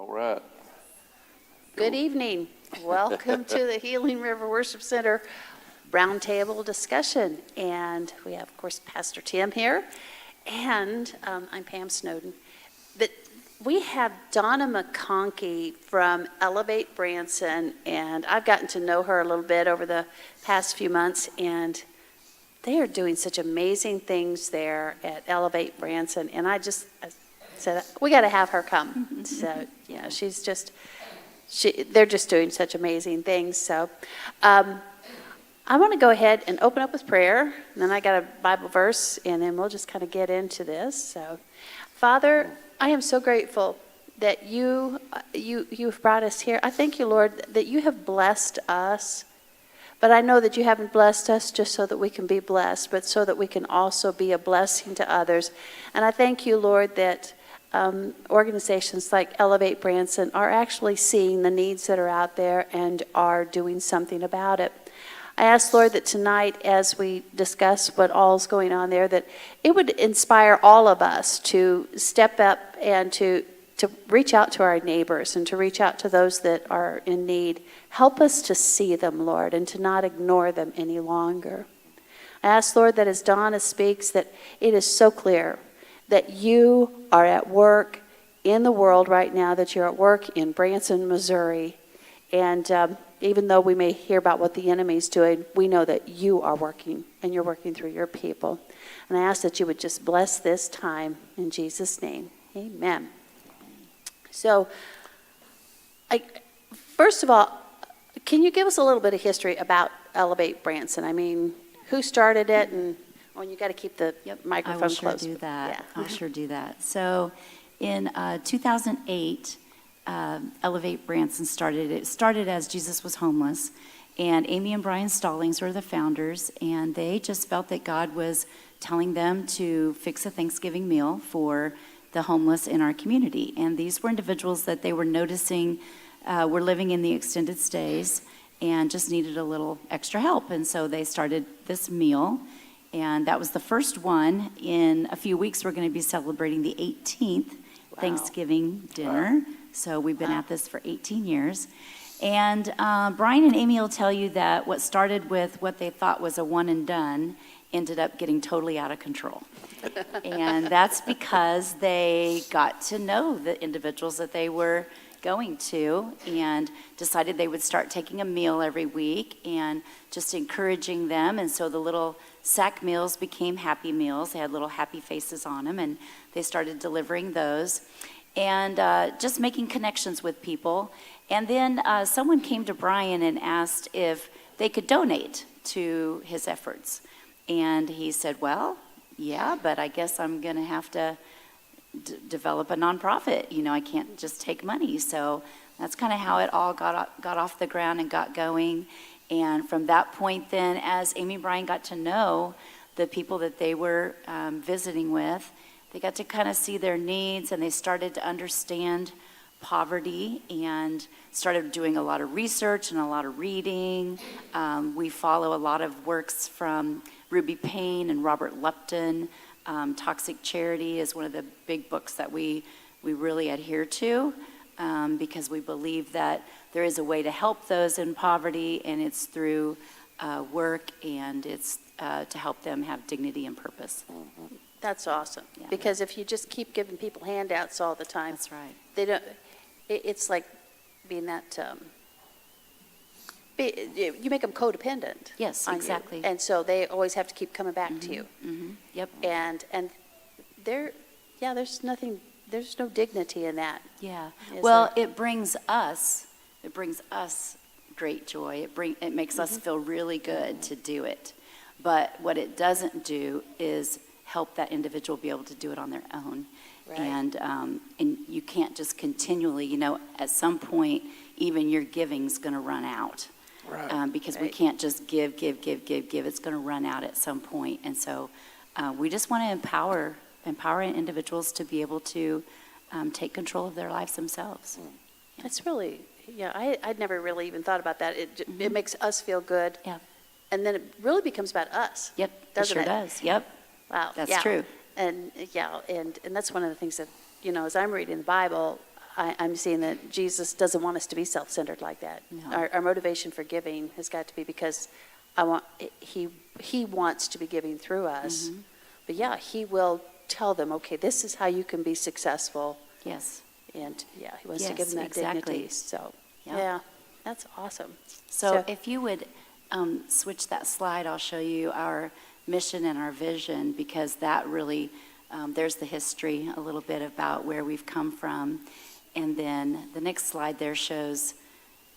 All right. Good evening. Welcome to the Healing River Worship Center roundtable discussion. And we have, of course, Pastor Tim here, and I'm Pam Snowden. But we have Donna McConkey from Elevate Branson, and I've gotten to know her a little bit over the past few months, and they are doing such amazing things there at Elevate Branson. And I said, we got to have her come. So, yeah, they're just doing such amazing things. So I want to go ahead and open up with prayer, and then I got a Bible verse, and then we'll just kind of get into this. So, Father, I am so grateful that you've brought us here. I thank you, Lord, that you have blessed us, but I know that you haven't blessed us just so that we can be blessed, but so that we can also be a blessing to others. And I thank you, Lord, that organizations like Elevate Branson are actually seeing the needs that are out there and are doing something about it. I ask, Lord, that tonight as we discuss what all's going on there, that it would inspire all of us to step up and to reach out to our neighbors and to reach out to those that are in need. Help us to see them, Lord, and to not ignore them any longer. I ask, Lord, that as Donna speaks, that it is so clear that you are at work in the world right now, that you're at work in Branson, Missouri. And even though we may hear about what the enemy's doing, we know that you are working, and you're working through your people. And I ask that you would just bless this time in Jesus' name. Amen. So, first of all, can you give us a little bit of history about Elevate Branson? I mean, who started it, and you got to keep the microphone close. I will sure do that. Yeah. I'll sure do that. So in 2008, Elevate Branson started. It started as Jesus was homeless, and Amy and Brian Stallings were the founders, and they just felt that God was telling them to fix a Thanksgiving meal for the homeless in our community. And these were individuals that they were noticing were living in the extended stays and just needed a little extra help. And so they started this meal. And that was the first one. In a few weeks, we're going to be celebrating the 18th Thanksgiving dinner. Wow. So we've been at this for 18 years. And Brian and Amy will tell you that what started with what they thought was a one and done ended up getting totally out of control. And that's because they got to know the individuals that they were going to and decided they would start taking a meal every week and just encouraging them. And so the little sack meals became happy meals. They had little happy faces on them, and they started delivering those and just making connections with people. And then someone came to Brian and asked if they could donate to his efforts. And he said, well, yeah, but I guess I'm going to have to develop a nonprofit. You know, I can't just take money. So that's kind of how it all got off the ground and got going. And from that point then, as Amy and Brian got to know the people that they were visiting with, they got to kind of see their needs, and they started to understand poverty and started doing a lot of research and a lot of reading. We follow a lot of works from Ruby Payne and Robert Lupton. Toxic Charity is one of the big books that we really adhere to because we believe that there is a way to help those in poverty, and it's through work, and it's to help them have dignity and purpose. Mm-hmm. That's awesome. Yeah. Because if you just keep giving people handouts all the time, that's right. They don't. It's like being that. You make them codependent. Yes, exactly. You. And so they always have to keep coming back to you. Mm-hmm. Yep. And there's nothing. There's no dignity in that. Yeah. Well, it brings us great joy. It makes us feel really good to do it. But what it doesn't do is help that individual be able to do it on their own. Right. And you can't just continually, at some point, even your giving's going to run out. Right. Because we can't just give. It's going to run out at some point. And so we just want to empower individuals to be able to take control of their lives themselves. That's really, I'd never really even thought about that. It makes us feel good. Yeah. And then it really becomes about us. Yep, it sure does. Yep. Wow. That's true. And and that's one of the things that, as I'm reading the Bible, I'm seeing that Jesus doesn't want us to be self-centered like that. No. Our motivation for giving has got to be because he wants to be giving through us. Mm-hmm. But yeah, he will tell them, okay, this is how you can be successful. Yes. And yeah, he wants to Yes, give them that exactly. dignity. So Yeah. yeah, that's awesome. So if you would switch that slide, I'll show you our mission and our vision, because that really, there's the history a little bit about where we've come from. And then the next slide there shows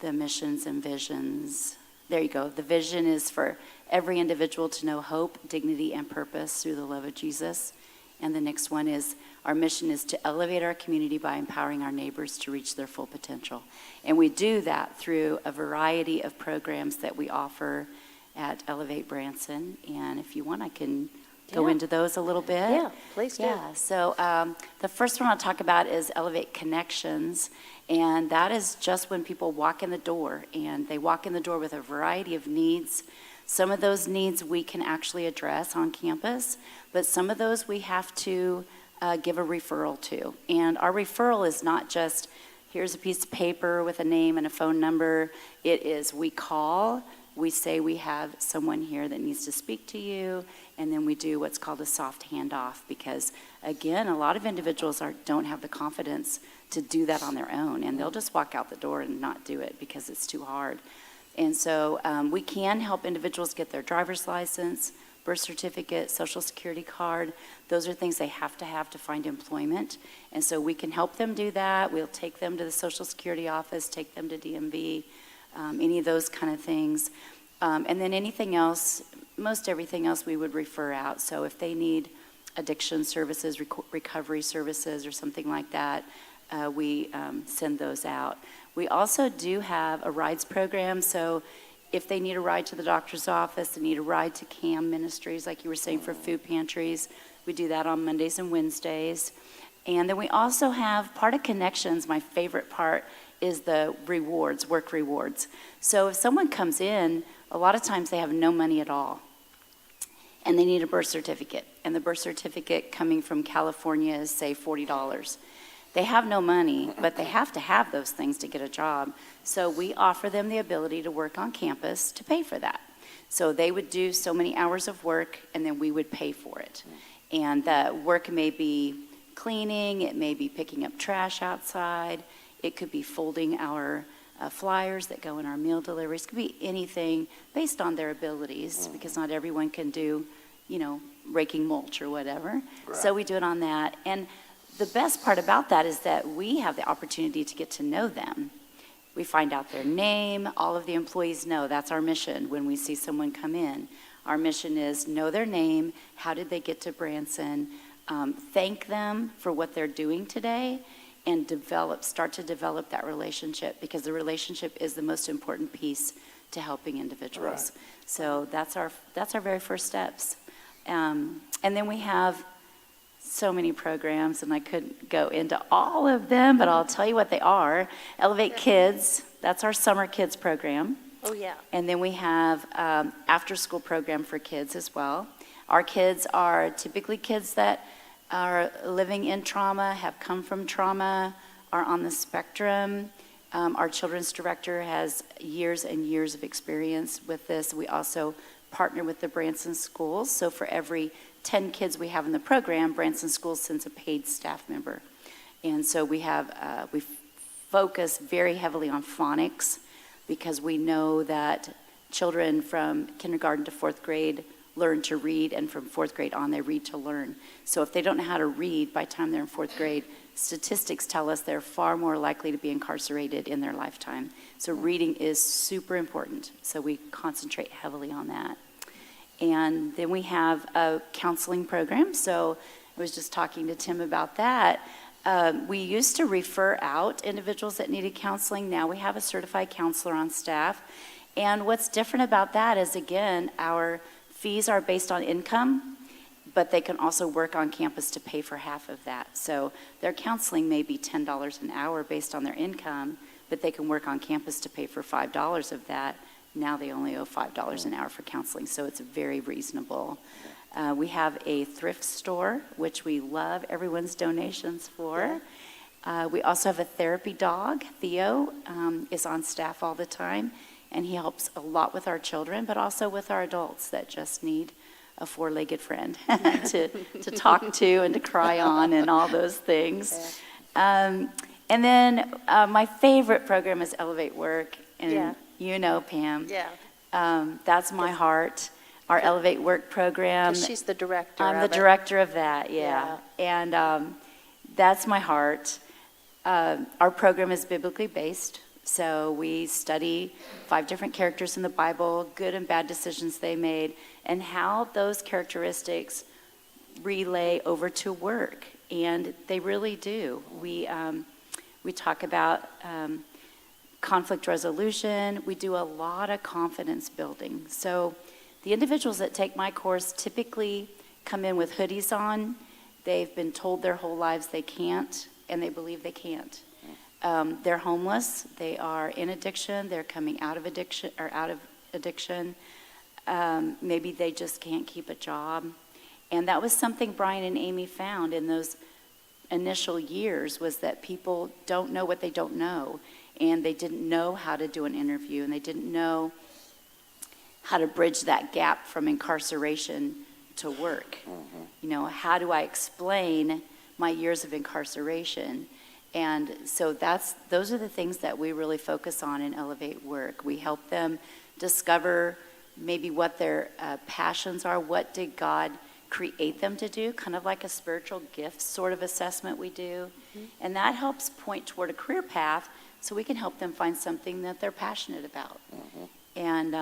the missions and visions. There you go. The vision is for every individual to know hope, dignity, and purpose through the love of Jesus. And the next one is our mission is to elevate our community by empowering our neighbors to reach their full potential. And we do that through a variety of programs that we offer at Elevate Branson. And if you want, I can go Yeah. into those a little bit. Yeah, please do. Yeah, so the first one I'll talk about is Elevate Connections. And that is just when people walk in the door, and they walk in the door with a variety of needs. Some of those needs we can actually address on campus, but some of those we have to give a referral to. And our referral is not just, here's a piece of paper with a name and a phone number. It is, we call, we say we have someone here that needs to speak to you, and then we do what's called a soft handoff, because again, a lot of individuals don't have the confidence to do that on their own, and they'll just walk out the door and not do it because it's too hard. And so we can help individuals get their driver's license, birth certificate, social security card. Those are things they have to find employment. And so we can help them do that. We'll take them to the social security office, take them to DMV, any of those kind of things. And then anything else, most everything else we would refer out. So if they need addiction services, recovery services, or something like that, we send those out. We also do have a rides program, so if they need a ride to the doctor's office, they need a ride to CAM Ministries, like you were saying, for food pantries, we do that on Mondays and Wednesdays. And then we also have part of Connections. My favorite part is the rewards, work rewards. So if someone comes in, a lot of times they have no money at all, and they need a birth certificate, and the birth certificate coming from California is, say, $40. They have no money, but they have to have those things to get a job. So we offer them the ability to work on campus to pay for that. So they would do so many hours of work, and then we would pay for it. And the work may be cleaning, it may be picking up trash outside, it could be folding our flyers that go in our meal deliveries. It could be anything based on their abilities, because not everyone can do, raking mulch or whatever. Right. So we do it on that. And the best part about that is that we have the opportunity to get to know them. We find out their name. All of the employees know that's our mission when we see someone come in. Our mission is know their name, how did they get to Branson, thank them for what they're doing today, and start to develop that relationship, because the relationship is the most important piece to helping individuals. Right. So that's our very first steps. And then we have so many programs, and I couldn't go into all of them, but I'll tell you what they are. Elevate Kids, that's our summer kids program. Oh, yeah. And then we have after-school program for kids as well. Our kids are typically kids that are living in trauma, have come from trauma, are on the spectrum. Our children's director has years and years of experience with this. We also partner with the Branson schools. So for every 10 kids we have in the program, Branson Schools sends a paid staff member. And so we focus very heavily on phonics, because we know that children from kindergarten to fourth grade learn to read, and from fourth grade on, they read to learn. So if they don't know how to read by the time they're in fourth grade, statistics tell us they're far more likely to be incarcerated in their lifetime. So reading is super important. So we concentrate heavily on that. And then we have a counseling program. So I was just talking to Tim about that. We used to refer out individuals that needed counseling. Now we have a certified counselor on staff. And what's different about that is, again, our fees are based on income, but they can also work on campus to pay for half of that. So their counseling may be $10 an hour based on their income, but they can work on campus to pay for $5 of that. Now they only owe $5 an hour for counseling, so it's very reasonable. We have a thrift store, which we love everyone's donations for. We also have a therapy dog. Theo is on staff all the time, and he helps a lot with our children, but also with our adults that just need a four-legged friend to talk to and to cry on and all those things. And then my favorite program is Elevate Work, and you know, Pam. Yeah. That's my heart. Our Elevate Work program. She's the director I'm of the it. director of that, yeah. And that's my heart. Our program is biblically based, so we study 5 different characters in the Bible, good and bad decisions they made, and how those characteristics relay over to work, and they really do. We talk about conflict resolution. We do a lot of confidence building. So the individuals that take my course typically come in with hoodies on. They've been told their whole lives they can't, and they believe they can't. They're homeless. They are in addiction. They're coming out of addiction. Maybe they just can't keep a job. And that was something Brian and Amy found in those initial years, was that people don't know what they don't know. And they didn't know how to do an interview, and they didn't know how to bridge that gap from incarceration to work. You know, how do I explain my years of incarceration? And so those are the things that we really focus on in Elevate Work. We help them discover maybe what their passions are. What did God create them to do? Kind of like a spiritual gift sort of assessment we do. And that helps point toward a career path, so we can help them find something that they're passionate about. And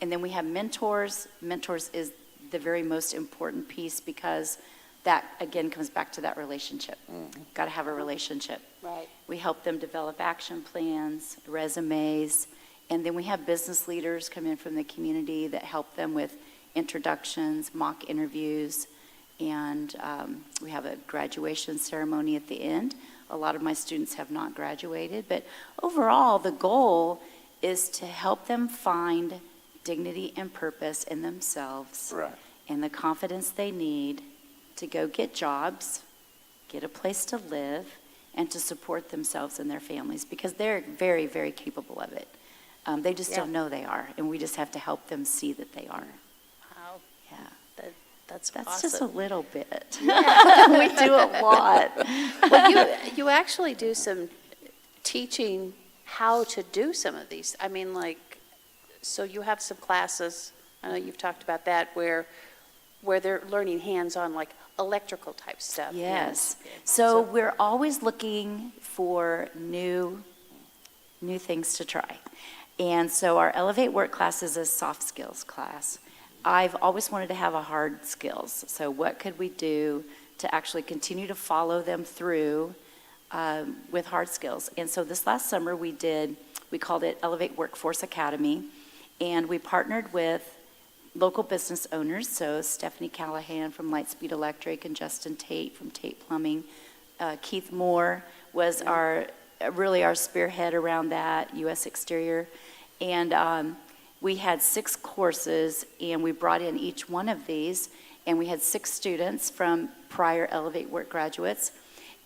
then we have mentors. Mentors is the very most important piece, because that, again, comes back to that relationship. Got to have a relationship. Right. We help them develop action plans, resumes, and then we have business leaders come in from the community that help them with introductions, mock interviews, and we have a graduation ceremony at the end. A lot of my students have not graduated, but overall, the goal is to help them find dignity and purpose in themselves, Right. and the confidence they need to go get jobs, get a place to live, and to support themselves and their families, because they're very, very capable of it. They just don't know they are, and we just have to help them see that they are. Wow. Yeah. That's That's awesome. just a little bit. We do a lot. Well, you actually do some teaching how to do some of these. I mean, like, so you have some classes, I know you've talked about that, where they're learning hands-on, like electrical type stuff. Yes. So we're always looking for new things to try. And so our Elevate Work class is a soft skills class. I've always wanted to have a hard skills. So what could we do to actually continue to follow them through with hard skills? And so this last summer we called it Elevate Workforce Academy, and we partnered with local business owners, so Stephanie Callahan from Lightspeed Electric and Justin Tate from Tate Plumbing. Keith Moore was our spearhead around that, U.S. Exterior. And we had 6 courses, and we brought in each one of these, and we had 6 students from prior Elevate Work graduates,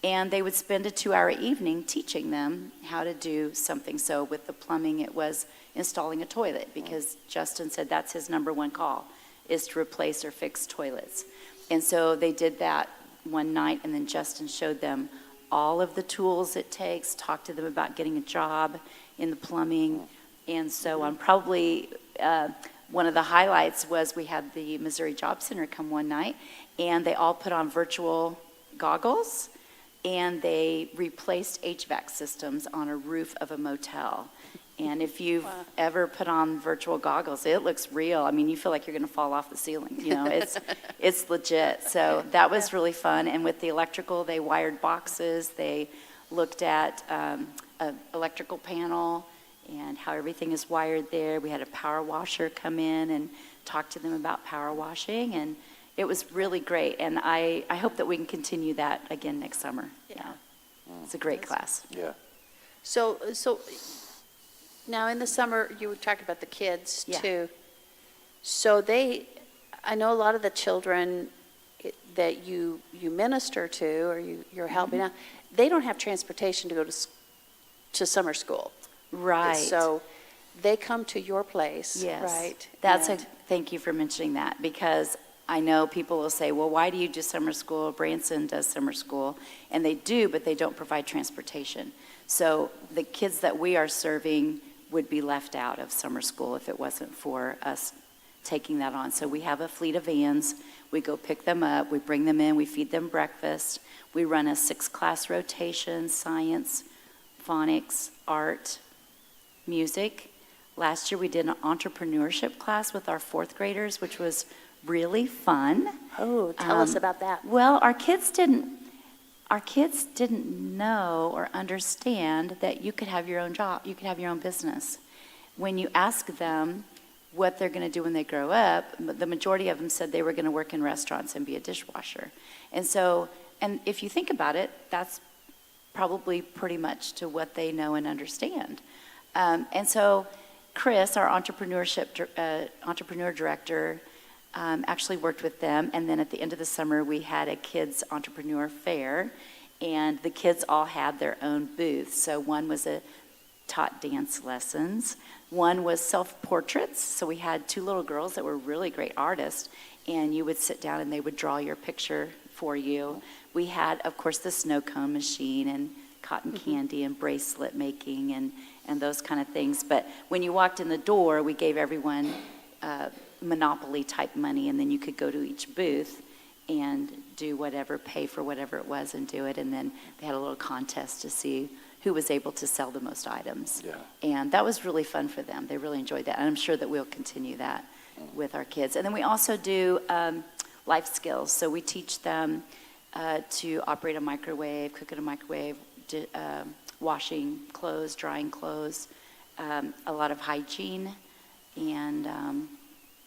and they would spend a 2-hour evening teaching them how to do something. So with the plumbing, it was installing a toilet, because Justin said that's his number 1 call, is to replace or fix toilets. And so they did that one night, and then Justin showed them all of the tools it takes, talked to them about getting a job in the plumbing, and so on. Probably one of the highlights was we had the Missouri Job Center come one night, and they all put on virtual goggles, and they replaced HVAC systems on a roof of a motel. And if you've ever put on virtual goggles, it looks real. I mean, you feel like you're going to fall off the ceiling. You know, it's legit. So that was really fun. And with the electrical, they wired boxes. They looked at an electrical panel and how everything is wired there. We had a power washer come in and talk to them about power washing, and it was really great. And I hope that we can continue that again next summer. Yeah. It's a great class. Yeah. So now in the summer, you were talking about the kids too. So I know a lot of the children that you minister to, or you're helping out, they don't have transportation to go to summer school. Right. So they come to your place, Yes. right? Thank you for mentioning that, because I know people will say, well, why do you do summer school? Branson does summer school. And they do, but they don't provide transportation. So the kids that we are serving would be left out of summer school if it wasn't for us taking that on. So we have a fleet of vans. We go pick them up. We bring them in. We feed them breakfast. We run a 6-class rotation: science, phonics, art, music. Last year we did an entrepreneurship class with our 4th graders, which was really fun. Oh, tell us about that. Well, our kids didn't know or understand that you could have your own job, you could have your own business. When you ask them what they're going to do when they grow up, the majority of them said they were going to work in restaurants and be a dishwasher. And if you think about it, that's probably pretty much to what they know and understand. And so Chris, our entrepreneur director, actually worked with them, and then at the end of the summer we had a kids entrepreneur fair, and the kids all had their own booths. So one was taught dance lessons, one was self-portraits. So we had 2 little girls that were really great artists, and you would sit down and they would draw your picture for you. We had, of course, the snow cone machine and cotton candy and bracelet making and those kind of things. But when you walked in the door, we gave everyone Monopoly type money, and then you could go to each booth and do whatever, pay for whatever it was and do it. And then they had a little contest to see who was able to sell the most items. Yeah. And that was really fun for them. They really enjoyed that. And I'm sure that we'll continue that with our kids. And then we also do life skills. So we teach them to operate a microwave, cook in a microwave, washing clothes, drying clothes, a lot of hygiene,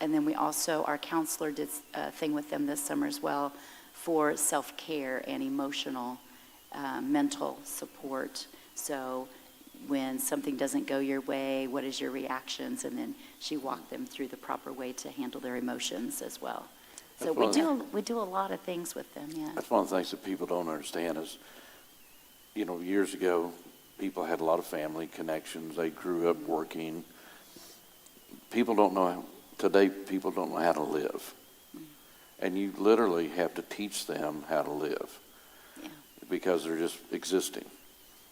and then we also, our counselor did a thing with them this summer as well for self-care and emotional, mental support. So when something doesn't go your way, what is your reactions? And then she walked them through the proper way to handle their emotions as well. So we do a lot of things with them, yeah. That's one of the things that people don't understand is, years ago, people had a lot of family connections. They grew up working. Today, people don't know how to live. And you literally have to teach them how to live. Yeah. Because they're just existing.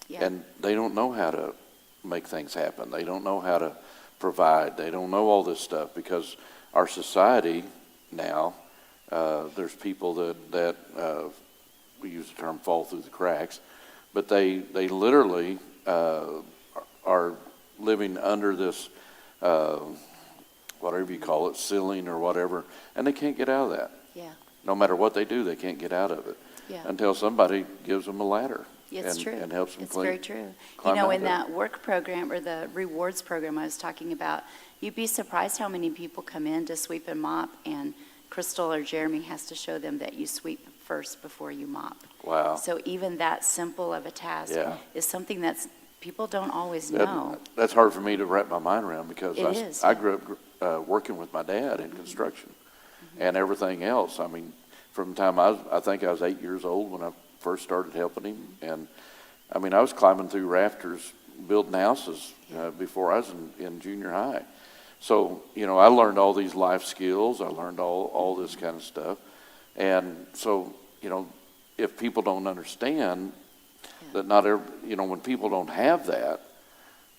Yeah. And they don't know how to make things happen. They don't know how to provide. They don't know all this stuff because our society now, there's people that we use the term fall through the cracks, but they literally are living under this whatever you call it, ceiling or whatever, and they can't get out of that. Yeah. No matter what they do, they can't get out of it Yeah. until somebody gives them a ladder. It's true. And helps them It's very true. climb out In there. that work program or the rewards program I was talking about, you'd be surprised how many people come in to sweep and mop, and Crystal or Jeremy has to show them that you sweep first before you mop. Wow. So even that simple of a task Yeah. is something that's people don't always know. That's hard for me to wrap my mind around because It is. I grew up working with my dad in construction and everything else. I mean, from the time I think I was 8 years old when I first started helping him. And I mean, I was climbing through rafters, building houses before I was in junior high. So, I learned all these life skills. I learned all this kind of stuff. And so, if people don't understand that not every, when people don't have that,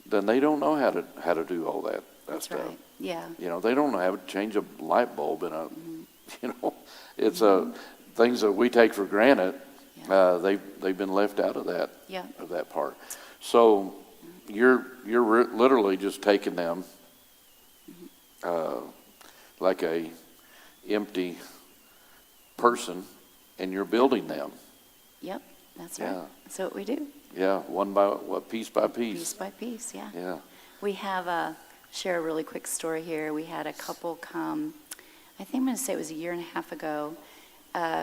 then they don't know how to do all that That's stuff. right. Yeah. They don't know how to change a light bulb in a, it's things that we take for granted. Yeah. They've been left out of that Yeah. of that part. So you're literally just taking them like a empty person, and you're building them. Yep. That's right. Yeah. That's what we do. Yeah, piece by piece. Piece by piece, yeah. Yeah. We have share a really quick story here. We had a couple come, I think I'm going to say it was a year and a half ago,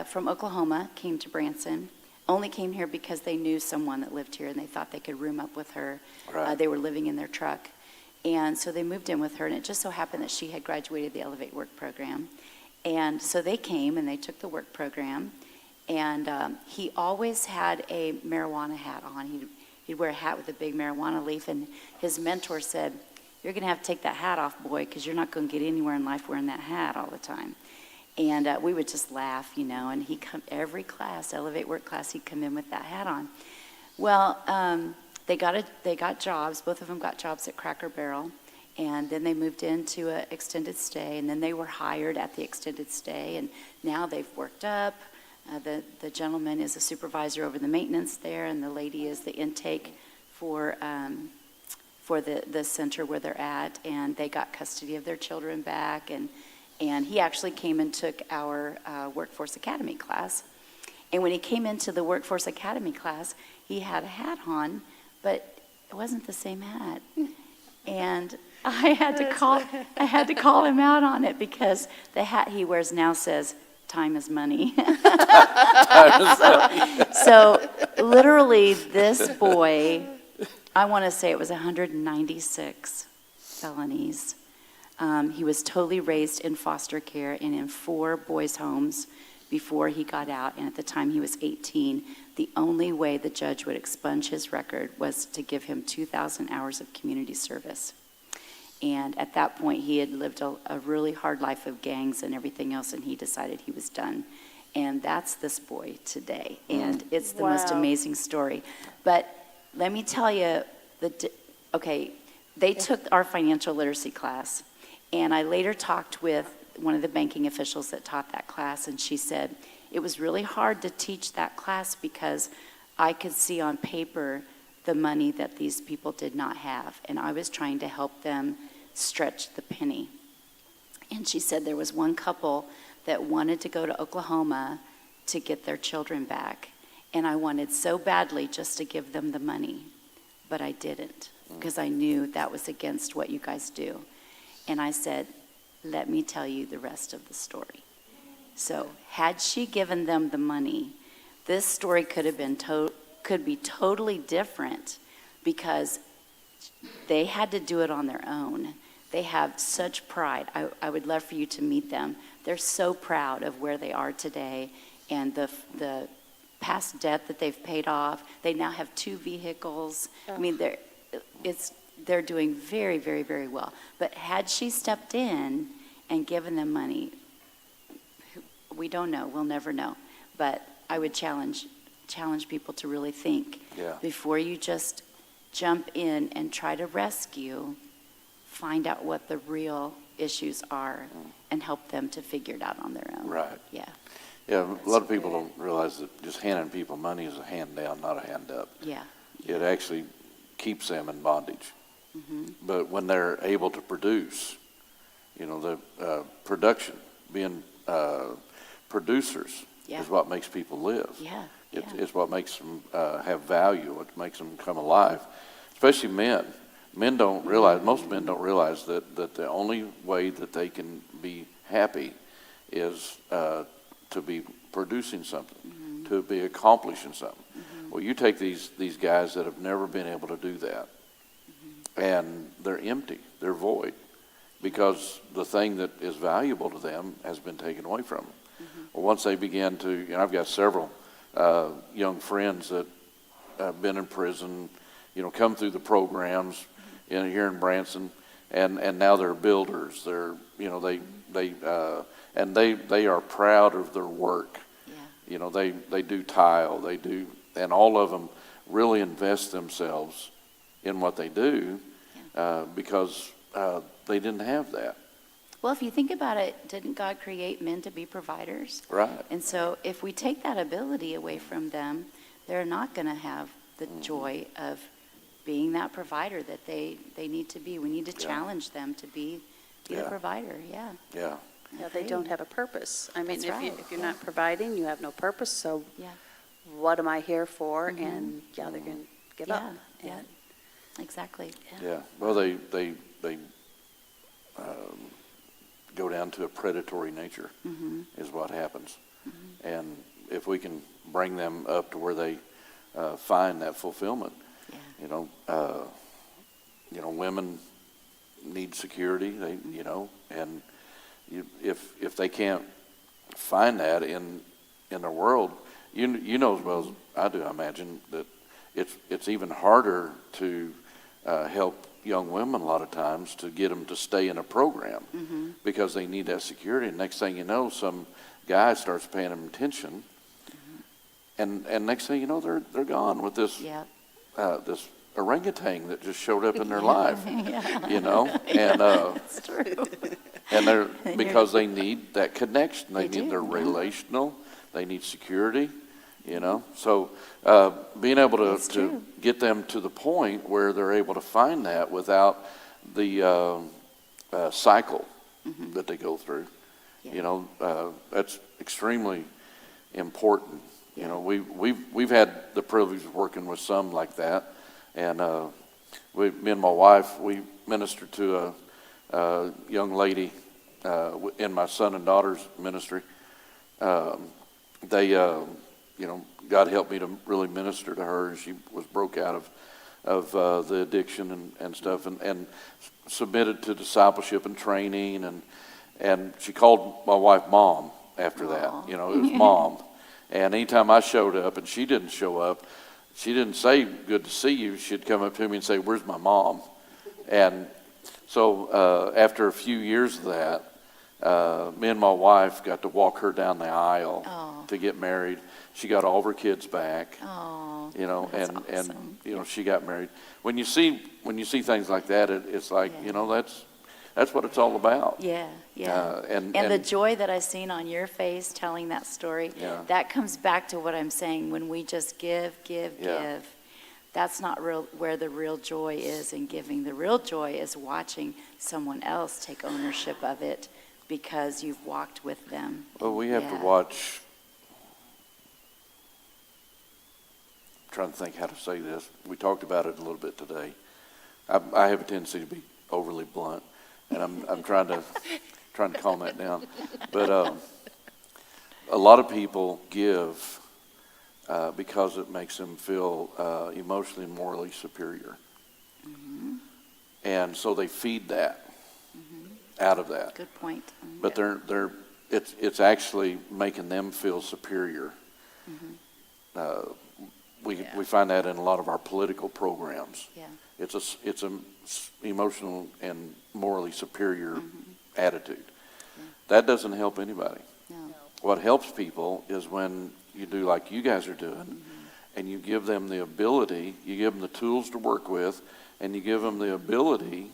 from Oklahoma, came to Branson. Only came here because they knew someone that lived here and they thought they could room up with her. Right. They were living in their truck. And so they moved in with her, and it just so happened that she had graduated the Elevate Work program. And so they came and they took the work program, And he always had a marijuana hat on. He'd wear a hat with a big marijuana leaf, and his mentor said, "You're going to have to take that hat off, boy, because you're not going to get anywhere in life wearing that hat all the time." And we would just laugh, and he'd come every class, Elevate Work class, he'd come in with that hat on. Well, they got jobs. Both of them got jobs at Cracker Barrel, and then they moved into an extended stay, and then they were hired at the extended stay, and now they've worked up. The gentleman is a supervisor over the maintenance there, and the lady is the intake for the center where they're at, and they got custody of their children back, and he actually came and took our Workforce Academy class. And when he came into the Workforce Academy class, he had a hat on, but it wasn't the same hat. And I had to call him out on it, because the hat he wears now says, "Time is money." So literally this boy, I want to say it was 196 felonies. He was totally raised in foster care and in 4 boys' homes before he got out. And at the time he was 18, the only way the judge would expunge his record was to give him 2,000 hours of community service. And at that point, he had lived a really hard life of gangs and everything else, and he decided he was done. And that's this boy today. And it's the most amazing story. But let me tell you, they took our financial literacy class, and I later talked with one of the banking officials that taught that class, and she said, it was really hard to teach that class because I could see on paper the money that these people did not have, and I was trying to help them stretch the penny. And she said there was one couple that wanted to go to Oklahoma to get their children back, and I wanted so badly just to give them the money, but I didn't, because I knew that was against what you guys do. And I said, let me tell you the rest of the story. So had she given them the money, this story could be totally different, because they had to do it on their own. They have such pride. I would love for you to meet them. They're so proud of where they are today and the past debt that they've paid off. They now have 2 vehicles. I mean, they're doing very, very, very well. But had she stepped in and given them money, we don't know. We'll never know. But I would challenge people to really think before you just jump in and try to rescue. Find out what the real issues are and help them to figure it out on their own. Right. Yeah. Yeah, a lot of people don't realize that just handing people money is a hand down, not a hand up. Yeah. It actually keeps them in bondage. Mm-hmm. But when they're able to produce, the production, being producers is what makes people live. Yeah. It's what makes them have value, what makes them come alive, especially men. Most men don't realize that the only way that they can be happy is to be producing something, to be accomplishing something. Well, you take these guys that have never been able to do that, and they're empty, they're void, because the thing that is valuable to them has been taken away from them. Well, once they begin to, I've got several young friends that have been in prison, come through the programs here in Branson, and now they're builders. They're, they are proud of their work. Yeah. They do tile, and all of them really invest themselves in what they do because they didn't have that. Well, if you think about it, didn't God create men to be providers? Right. And so if we take that ability away from them, they're not going to have the joy of being that provider that they need to be. We need to challenge them to be the provider. Yeah. Yeah. Yeah, they don't have a purpose. I mean, That's right. if you're not providing, you have no purpose. So what am I here for? And they're going to give up. Yeah. Exactly. Yeah. Well, they go down to a predatory nature is what happens. And if we can bring them up to where they find that fulfillment, women need security. If they can't find that in the world, you know as well as I do, I imagine, that it's even harder to help young women a lot of times to get them to stay in a program because they need that security. And next thing you know, some guy starts paying them attention, and next thing you know, they're gone with this Yep. This orangutan that just showed up in their life, Yeah. you know, and That's true. and they're because they need that connection. They They need their do, yeah. relational. They need security, you know. So being able That's to true. get them to the point where they're able to find that without the cycle that they go through, Yeah. you know, that's extremely important. You Yeah. know, we've had the privilege of working with some like that, and me and my wife, we ministered to a young lady in my son and daughter's ministry. They, you know, God helped me to really minister to her. She was broke out of the addiction and stuff, and submitted to discipleship and training, and she called my wife Mom after that. Aw. You know, it was Mom. And anytime I showed up and she didn't show up, she didn't say, "Good to see you." She'd come up to me and say, "Where's my mom?" And so after a few years of that, me and my wife got to walk her down the aisle Oh. to get married. She got all of her kids back, Oh, you know, that's and awesome. you know, she got married. When you see things like that, it's like, Yeah. you know, that's what it's all about. yeah, yeah. And the joy that I've seen on your face telling that story, Yeah. that comes back to what I'm saying. When we just give, Yeah. give, that's not where the real joy is in giving. The real joy is watching someone else take ownership of it because you've walked with them. Well, we have to Yeah. watch. I'm trying to think how to say this. We talked about it a little bit today. I have a tendency to be overly blunt, and I'm trying to calm that down. But a lot of people give because it makes them feel emotionally and morally superior, and so they feed that out of that. Good point. But it's actually making them feel superior. We find that in a lot of our political programs. Yeah. It's a emotional and morally superior attitude. That doesn't help anybody. No. What helps people is when you do like you guys are doing, and you give them the ability, you give them the tools to work with, and you give them the ability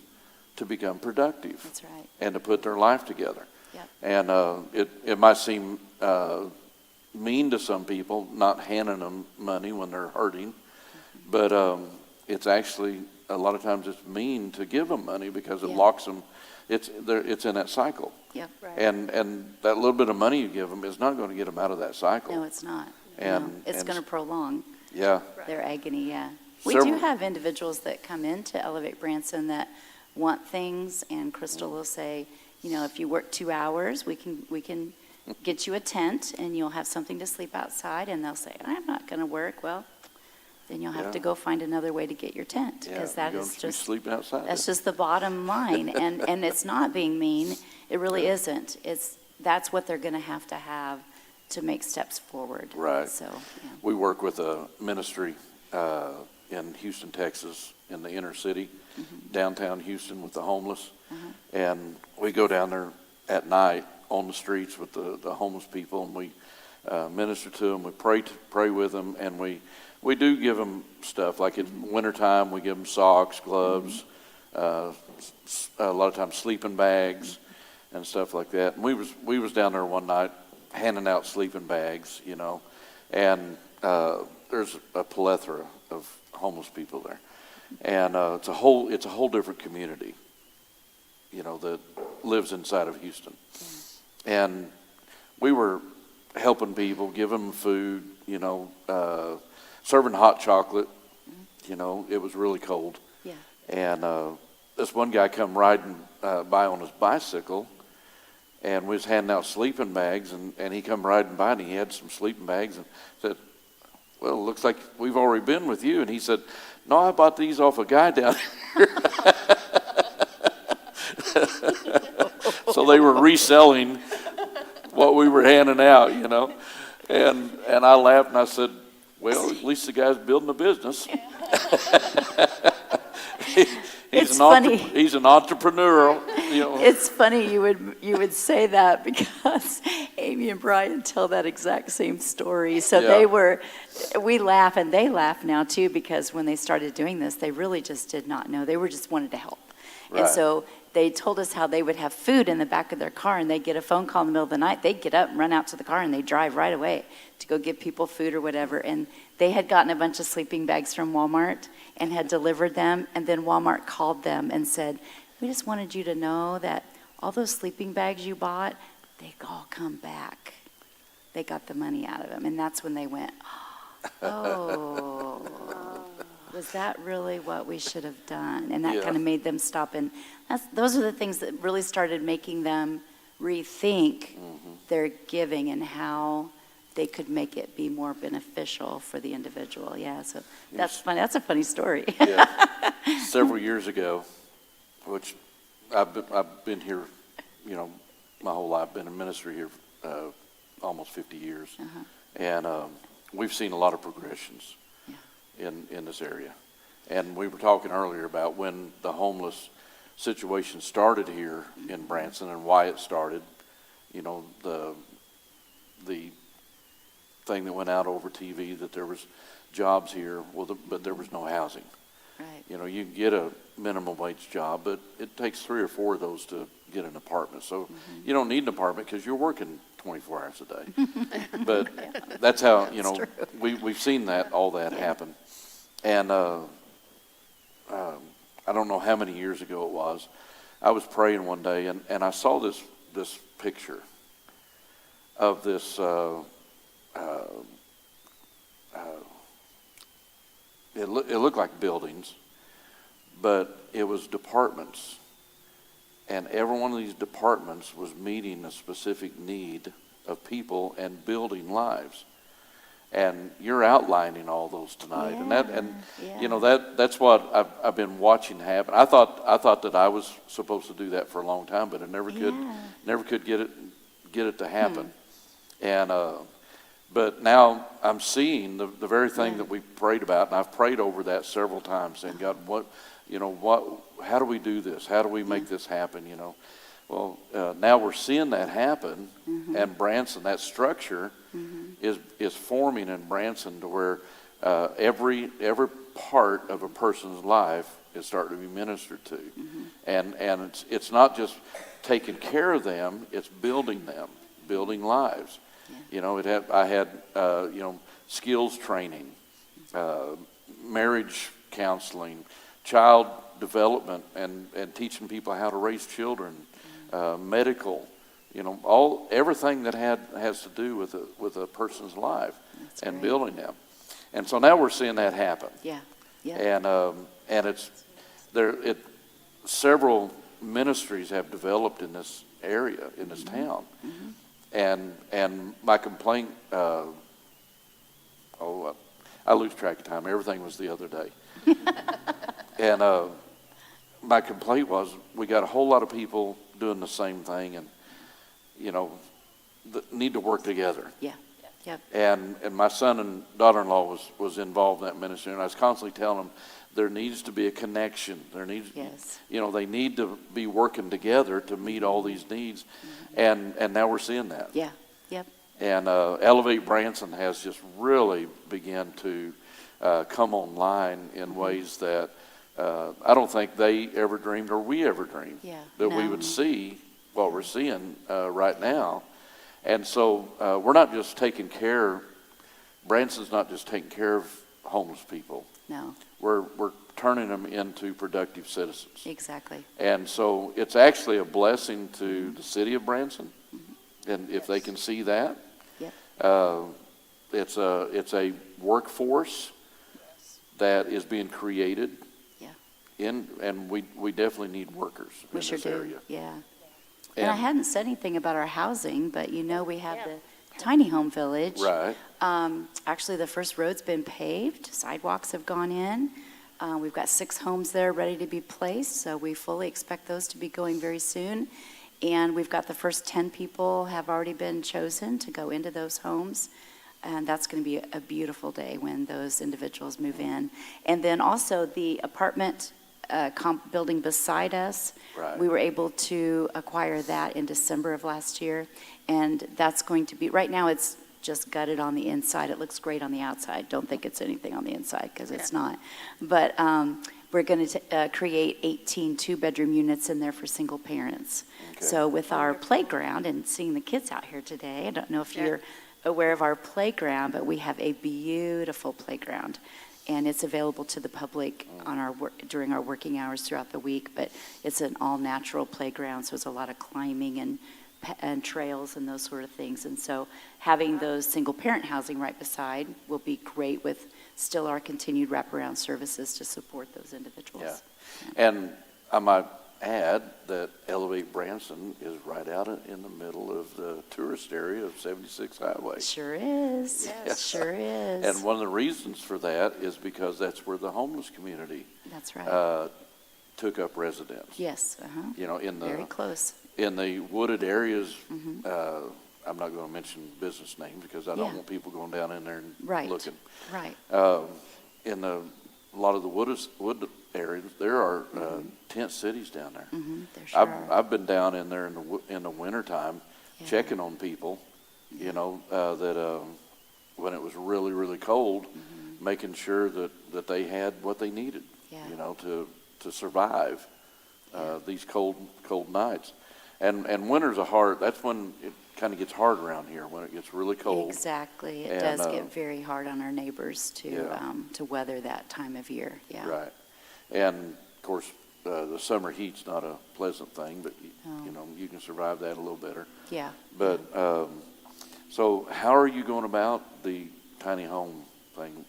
to become productive. That's right. And to put their life together. Yep. And it might seem mean to some people, not handing them money when they're hurting, but it's actually, a lot of times it's mean to give them money because it Yeah. locks them, it's in that cycle. Yep. Right. And that little bit of money you give them is not going to get them out of that cycle. No, it's not. And- No. It's and- going to prolong Yeah. their agony, yeah. We Several- do have individuals that come into Elevate Branson that want things, and Crystal will say, you know, if you work 2 hours, we can get you a tent, and you'll have something to sleep outside, and they'll say, I'm not going to work. Well, then you'll have Yeah. to go find another way to get your tent, Yeah, because that you're is going to be just, sleeping outside. that's just the bottom line, and it's not being mean. It really isn't. That's what they're going to have to make steps forward. Right. So, yeah. We work with a ministry in Houston, Texas, in the inner city, downtown Houston, with the homeless. And we go down there at night on the streets with the homeless people, and we minister to them. We pray with them, and we do give them stuff. Like in wintertime, we give them socks, gloves, a lot of times sleeping bags and stuff like that. And we was down there one night handing out sleeping bags, you know, and there's a plethora of homeless people there, and it's a whole different community, you know, that lives inside of Houston. And we were helping people, giving them food, you know, serving hot chocolate. You know, it was really cold. Yeah. And this one guy come riding by on his bicycle, and we was handing out sleeping bags, and he come riding by, and he had some sleeping bags, and said, well, it looks like we've already been with you. And he said, no, I bought these off a guy down here. So they were reselling what we were handing out, you know. And I laughed and I said, well, at least the guy's building a business. It's funny. He's an entrepreneur, you know. It's funny you would say that because Amy and Brian tell that exact same story. So Yeah. we laugh and they laugh now too, because when they started doing this, they really just did not know. They were just wanted to help. And Right. so they told us how they would have food in the back of their car and they'd get a phone call in the middle of the night. They'd get up and run out to the car and they'd drive right away to go give people food or whatever. And they had gotten a bunch of sleeping bags from Walmart and had delivered them. And then Walmart called them and said, we just wanted you to know that all those sleeping bags you bought, they all come back. They got the money out of them. And that's when they went, oh, was that really what we should have done? And that Yeah. kind of made them stop. And those are the things that really started making them rethink their giving and how they could make it be more beneficial for the individual. Yeah, so that's funny. That's a funny story. Yeah. Several years ago, which I've been here, you know, my whole life, been in ministry here almost 50 years. And we've seen a lot of progressions in this area. And we were talking earlier about when the homeless situation started here in Branson and why it started. You know, the thing that went out over TV that there was jobs here, but there was no housing. Right. You know, you can get a minimum wage job, but it takes 3 or 4 of those to get an apartment. So you don't need an apartment because you're working 24 hours a day. But that's how, you know, we've seen all that happen. And I don't know how many years ago it was. I was praying one day and I saw this picture of this it looked like buildings, but it was departments. And every one of these departments was meeting a specific need of people and building lives. And you're outlining all those tonight. You know, that's what I've been watching happen. I thought that I was supposed to do that for a long time, but I never could get it to happen. And but now I'm seeing the very thing that we prayed about, and I've prayed over that several times, saying, God, how do we do this? How do we make this happen? You know, well, now we're seeing that happen, and Branson, that structure is forming in Branson to where every part of a person's life is starting to be ministered to, and it's not just taking care of them; it's building them, building lives. You know, I had you know, skills training, marriage counseling, child development, and teaching people how to raise children, medical, you know, everything that has to do with a person's life. That's and great. Building them. And so now we're seeing that happen. Yeah. And it's there. Several ministries have developed in this area, in this town. And my complaint, I lose track of time. Everything was the other day. And my complaint was we got a whole lot of people doing the same thing and, you know, need to work together. Yeah. Yep. And my son and daughter-in-law was involved in that ministry, and I was constantly telling them there needs to be a connection. There needs, you know, they need to be working together to meet all these needs, and now we're seeing that. Yeah. Yep. And Elevate Branson has just really begun to come online in ways that I don't think they ever dreamed or we ever dreamed that we would see what we're seeing right now. And so we're not just taking care, Branson's not just taking care of homeless people. No. We're turning them into productive citizens. Exactly. And so it's actually a blessing to the city of Branson. And if they can see that, it's a workforce that is being created. And we definitely need workers in this area. Yeah. And I hadn't said anything about our housing, but you know we have the tiny home village. Right. Actually, the first road's been paved. Sidewalks have gone in. We've got 6 homes there ready to be placed, so we fully expect those to be going very soon. And we've got the first 10 people have already been chosen to go into those homes. And that's going to be a beautiful day when those individuals move in. And then also the apartment building beside us, Right. we were able to acquire that in December of last year. And that's going to be, right now it's just gutted on the inside. It looks great on the outside. Don't think it's anything on the inside because it's not. But we're going to create 18 two-bedroom units in there for single parents. Okay. So with our playground and seeing the kids out here today, I don't know if Yeah. you're aware of our playground, but we have a beautiful playground. And it's available to the public on our during our working hours throughout the week. But it's an all-natural playground, so there's a lot of climbing and trails and those sort of things. And so having those single-parent housing right beside will be great with still our continued wraparound services to support those individuals. Yeah. And I might add that Elevate Branson is right out in the middle of the tourist area of 76 Highway. Sure is. Yes. Sure is. And one of the reasons for that is because that's where the homeless community That's right. took up residence. Yes. You know, Very close. in the wooded areas, I'm not going to mention business names because I don't Yeah. want people going down in there and Right. looking. Right. In a lot of the wood areas, there are tent cities down there. There sure are. I've been down in there in the wintertime Yeah. checking on people, you know, that when it was really, really cold, making sure that they had what they needed, Yeah. you know, to survive these cold nights. And winter's that's when it kind of gets hard around here, when it gets really cold. Exactly. It And, does get very hard on our neighbors to weather that time of year. Yeah. Right. And of course, the summer heat's not a pleasant thing, but No. you know, you can survive that a little better. Yeah. But, so how are you going about the tiny home thing?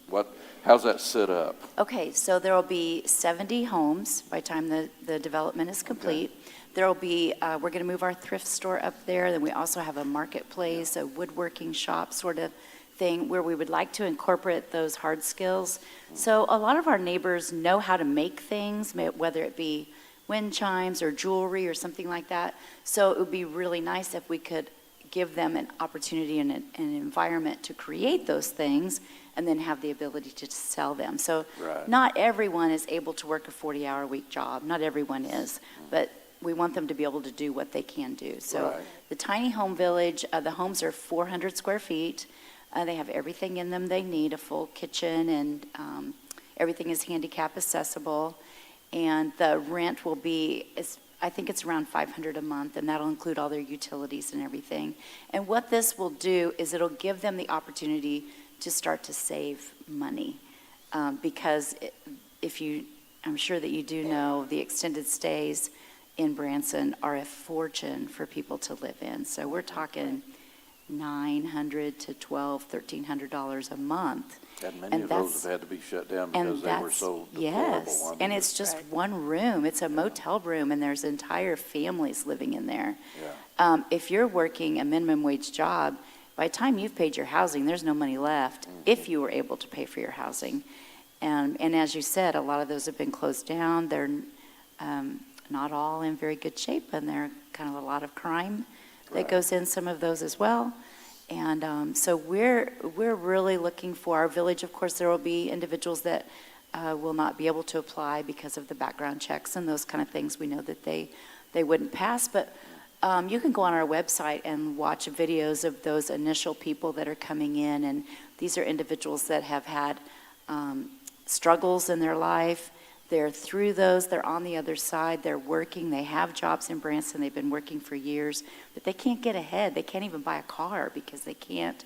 How's that set up? Okay, so there will be 70 homes by the time the development is complete. There will be, we're going to move our thrift store up there. Then we also have a marketplace, a woodworking shop sort of thing where we would like to incorporate those hard skills. So a lot of our neighbors know how to make things, whether it be wind chimes or jewelry or something like that. So it would be really nice if we could give them an opportunity and an environment to create those things and then have the ability to sell them. So Right. not everyone is able to work a 40-hour-a-week job. Not everyone is, but we want them to be able to do what they can do. So Right. the tiny home village, the homes are 400 square feet. They have everything in them they need, a full kitchen, and everything is handicap accessible. And the rent will be, I think it's around $500 a month, and that'll include all their utilities and everything. And what this will do is it'll give them the opportunity to start to save money. Because I'm sure that you do know, the extended stays in Branson are a fortune for people to live in. So we're talking $900 to $1,200, $1,300 a month. And many of those have had to be shut down because they were so deplorable. Yes, I mean, and it's just one room. It's a motel room, and there's entire families living in there. Yeah. If you're working a minimum wage job, by the time you've paid your housing, there's no money left if you were able to pay for your housing. And as you said, a lot of those have been closed down. They're not all in very good shape, and there are kind of a lot of crime that goes in some of those as well. And so we're really looking for our village. Of course, there will be individuals that will not be able to apply because of the background checks and those kind of things. We know that they wouldn't pass, but you can go on our website and watch videos of those initial people that are coming in. And these are individuals that have had struggles in their life. They're through those, they're on the other side, they're working, they have jobs in Branson, they've been working for years, but they can't get ahead. They can't even buy a car because they can't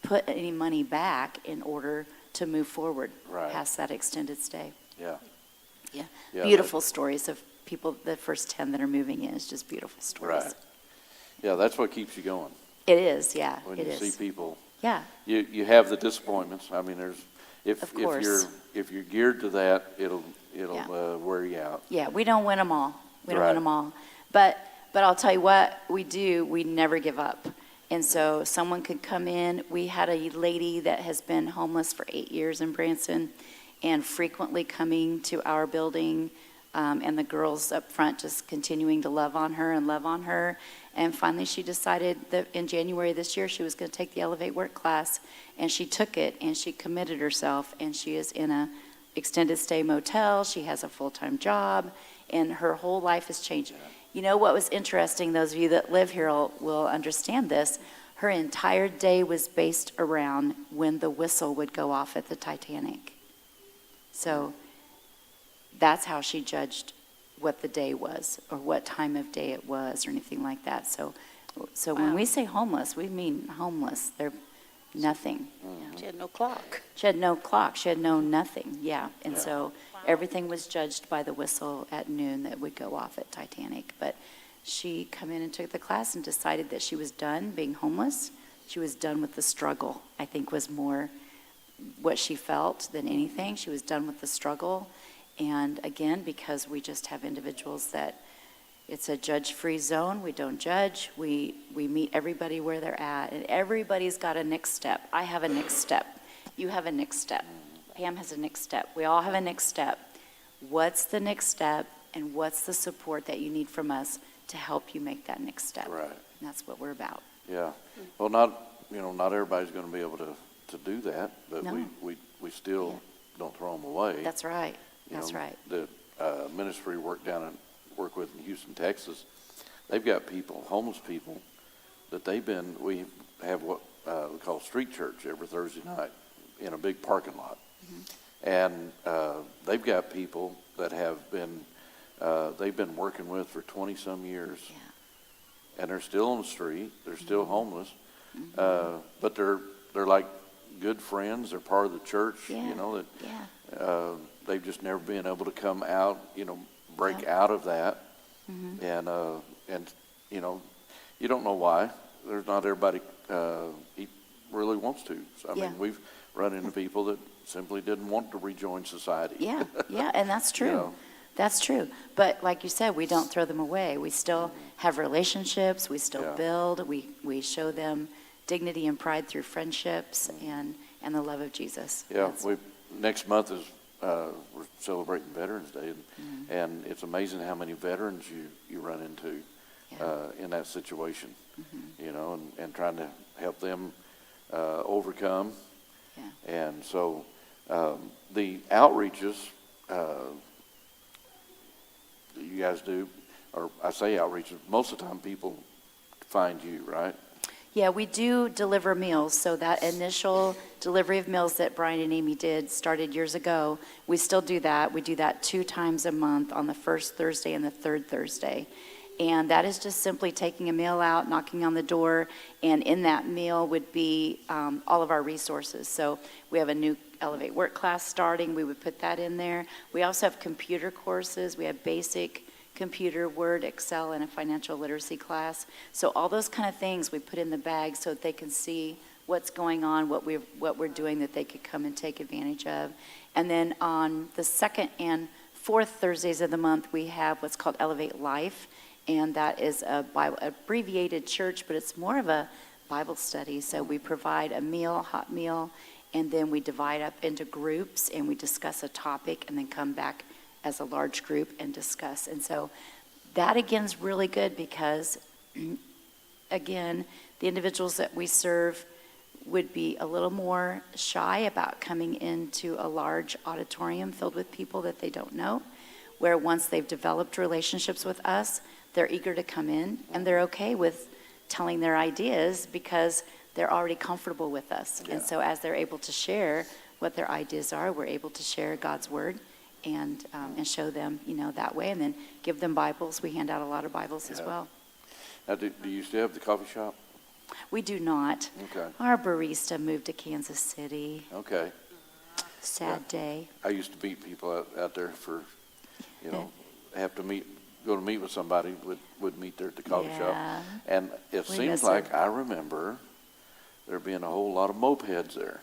put any money back in order to move forward past that extended stay. Yeah. Yeah, Yeah, beautiful stories of people, the first 10 that are moving in. It's just beautiful stories. Right. Yeah, that's what keeps you going. It is, yeah, When it you is. see people, Yeah, you have the disappointments. I mean, Of course. if you're geared to that, it'll Yeah. wear you out. yeah, we don't win them all. We don't Right. win them all. But I'll tell you what, we never give up. And so someone could come in. We had a lady that has been homeless for 8 years in Branson and frequently coming to our building and the girls up front just continuing to love on her and love on her. And finally, she decided that in January this year, she was going to take the Elevate Work class, and she took it, and she committed herself, and she is in a extended stay motel. She has a full-time job, and her whole life has changed. You know what was interesting, those of you that live here will understand this, her entire day was based around when the whistle would go off at the Titanic. So that's how she judged what the day was or what time of day it was or anything like that. So when we say homeless, we mean homeless. They're nothing. She had no clock. She had no clock. She had no nothing. Yeah. And so everything was judged by the whistle at noon that would go off at Titanic. But she come in and took the class and decided that she was done being homeless. She was done with the struggle, I think was more what she felt than anything. She was done with the struggle. And again, because we just have individuals that it's a judge-free zone, we don't judge, we meet everybody where they're at, and everybody's got a next step. I have a next step. You have a next step. Pam has a next step. We all have a next step. What's the next step, and what's the support that you need from us to help you make that next step? Right. And that's what we're about. Yeah. Well, not everybody's going to be able to do that, but No. we still don't throw them away. That's right. That's You know, right. The ministry work with in Houston, Texas, they've got people, homeless people, that we have what we call street church every Thursday night in a big parking lot. And they've got people that have been, they've been working with for 20-some years. Yeah. And they're still on the street, they're still homeless, but they're like good friends, they're part of the church, Yeah. you know, that Yeah. they've just never been able to come out, break out of that. And you don't know why. There's not everybody he really wants to. So, I Yeah. mean, we've run into people that simply didn't want to rejoin society. Yeah, yeah, and that's true. know? That's true. But like you said, we don't throw them away. We still have relationships. We still Yeah. build. We show them dignity and pride through friendships and the love of Jesus. Yeah, That's- next month is we're celebrating Veterans Day, and it's amazing how many veterans you run into Yeah. in that situation, and trying to help them overcome. Yeah. And so the outreaches that you guys do, or I say outreaches, most of the time people find you, right? Yeah, we do deliver meals. So that initial delivery of meals that Brian and Amy did started years ago. We still do that. We do that 2 times a month on the first Thursday and the third Thursday. And that is just simply taking a meal out, knocking on the door, and in that meal would be all of our resources. So we have a new Elevate Work class starting. We would put that in there. We also have computer courses. We have basic computer, Word, Excel, and a financial literacy class. So all those kind of things we put in the bag so that they can see what's going on, what we're doing, that they could come and take advantage of. And then on the second and fourth Thursdays of the month, we have what's called Elevate Life, and that is a Bible, abbreviated church, but it's more of a Bible study. So we provide a meal, hot meal, and then we divide up into groups, and we discuss a topic, and then come back as a large group and discuss. And so that again is really good because, again, the individuals that we serve would be a little more shy about coming into a large auditorium filled with people that they don't know, where once they've developed relationships with us, they're eager to come in, and they're okay with telling their ideas because they're already comfortable with us. Yeah. And so as they're able to share what their ideas are, we're able to share God's word and show them, that way, and then give them Bibles. We hand out a lot of Bibles as Yeah. well. Now, do you still have the coffee shop? We do not. Okay. Our barista moved to Kansas City. Okay. Sad day. I used to meet people out there for, go to meet with somebody, would meet there at the coffee shop. Yeah. And it We seems miss like her. I remember there being a whole lot of mopeds there.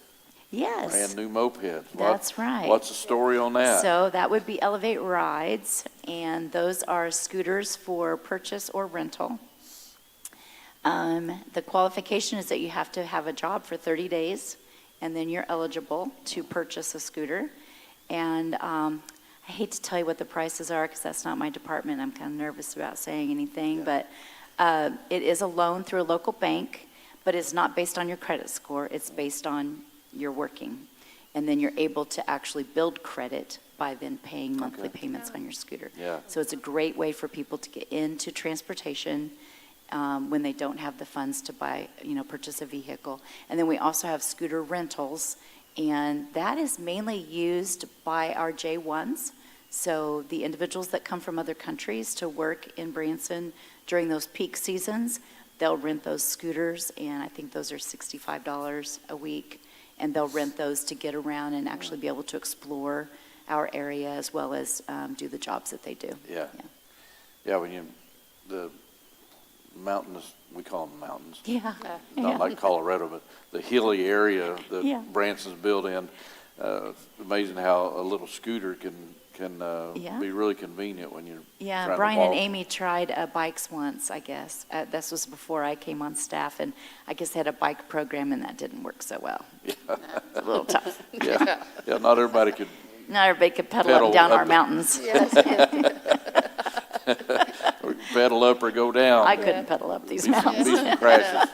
Yes. Brand new mopeds. That's right. What's the story on that? So that would be Elevate Rides, and those are scooters for purchase or rental. The qualification is that you have to have a job for 30 days, and then you're eligible to purchase a scooter. And I hate to tell you what the prices are because that's not my department. I'm kind of nervous about saying anything, but it is a loan through a local bank, but it's not based on your credit score. It's based on your working. And then you're able to actually build credit by then paying monthly payments on your scooter. Yeah. So it's a great way for people to get into transportation when they don't have the funds to buy, purchase a vehicle. And then we also have scooter rentals, and that is mainly used by our J1s. So the individuals that come from other countries to work in Branson during those peak seasons, they'll rent those scooters, and I think those are $65 a week. And they'll rent those to get around and actually be able to explore our area as well as do the jobs that they do. Yeah. Yeah, the mountainous, we call them mountains. Yeah. Not like Colorado, but the hilly area that Yeah. Branson's built in. Amazing how a little scooter can Yeah. be really convenient when you're Yeah, trying Brian to and walk. Amy tried bikes once, I guess. This was before I came on staff, and I guess they had a bike program, and that didn't work so well. It's a little tough. Yeah, yeah, not everybody could Not everybody could pedal up Pedal and down up our the- mountains. pedal up or go down. I couldn't pedal up these Be some- mountains. be some crashes.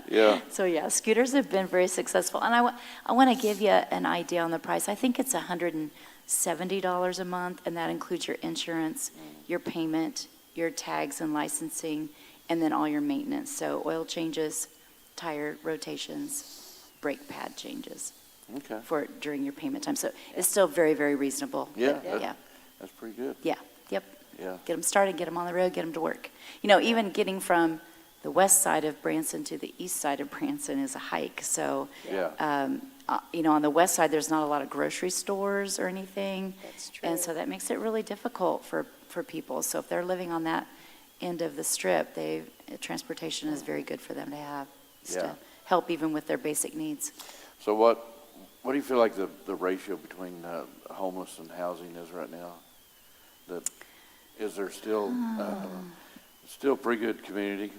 Yeah, So yeah, scooters have been very successful. And I want to give you an idea on the price. I think it's $170 a month, and that includes your insurance, your payment, your tags and licensing, and then all your maintenance. So oil changes, tire rotations, brake pad changes okay. during your payment time. So it's still very, very reasonable. Yeah, But, that- yeah, That's pretty good. yeah, yep. Yeah, Get them started, get them on the road, get them to work. Even getting from the west side of Branson to the east side of Branson is a hike. So, yeah. on the west side, there's not a lot of grocery stores or anything. That's true. And so that makes it really difficult for people. So if they're living on that end of the strip, transportation is very good for them to have. just Yeah. to help even with their basic needs. So what do you feel like the ratio between homeless and housing is right now? Is there still still pretty good community?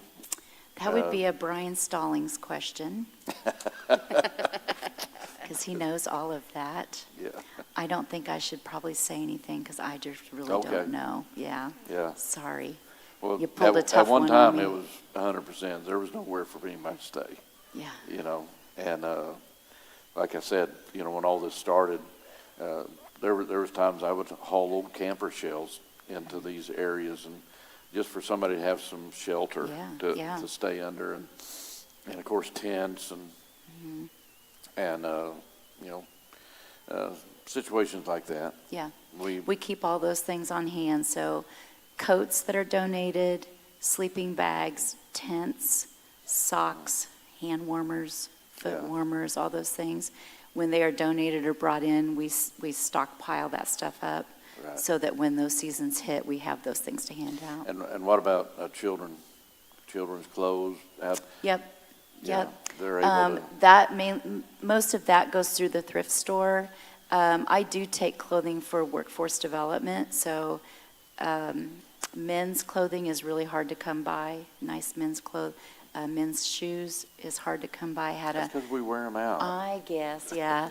That would be a Brian Stallings question. Because he knows all of that. Yeah, I don't think I should probably say anything because I just really Okay. don't know. Yeah, yeah. sorry. Well, You pulled a tough at one one on time me. it was 100%. There was nowhere for anybody to stay. Yeah, And like I said, when all this started, there was times I would haul old camper shells into these areas, and just for somebody to have some shelter Yeah. to stay under, and of course tents and situations like that. yeah. We We keep all those things on hand. So coats that are donated, sleeping bags, tents, socks, hand warmers, foot Yeah. warmers, all those things. When they are donated or brought in, we stockpile that stuff up Right. so that when those seasons hit, we have those things to hand out. and what about children's clothes? Yep, Yeah, yep. they're able to. Most of that goes through the thrift store. I do take clothing for workforce development, so men's clothing is really hard to come by. Nice men's shoes is hard to come by. That's because we wear them out. I guess, yeah.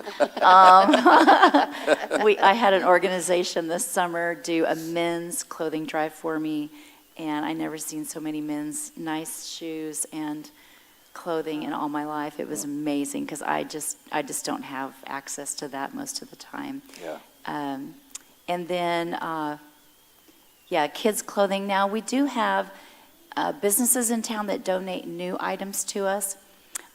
I had an organization this summer do a men's clothing drive for me, and I never seen so many men's nice shoes and clothing in all my life. It was amazing because I just don't have access to that most of the time. Yeah. And then, kids' clothing. Now, we do have businesses in town that donate new items to us,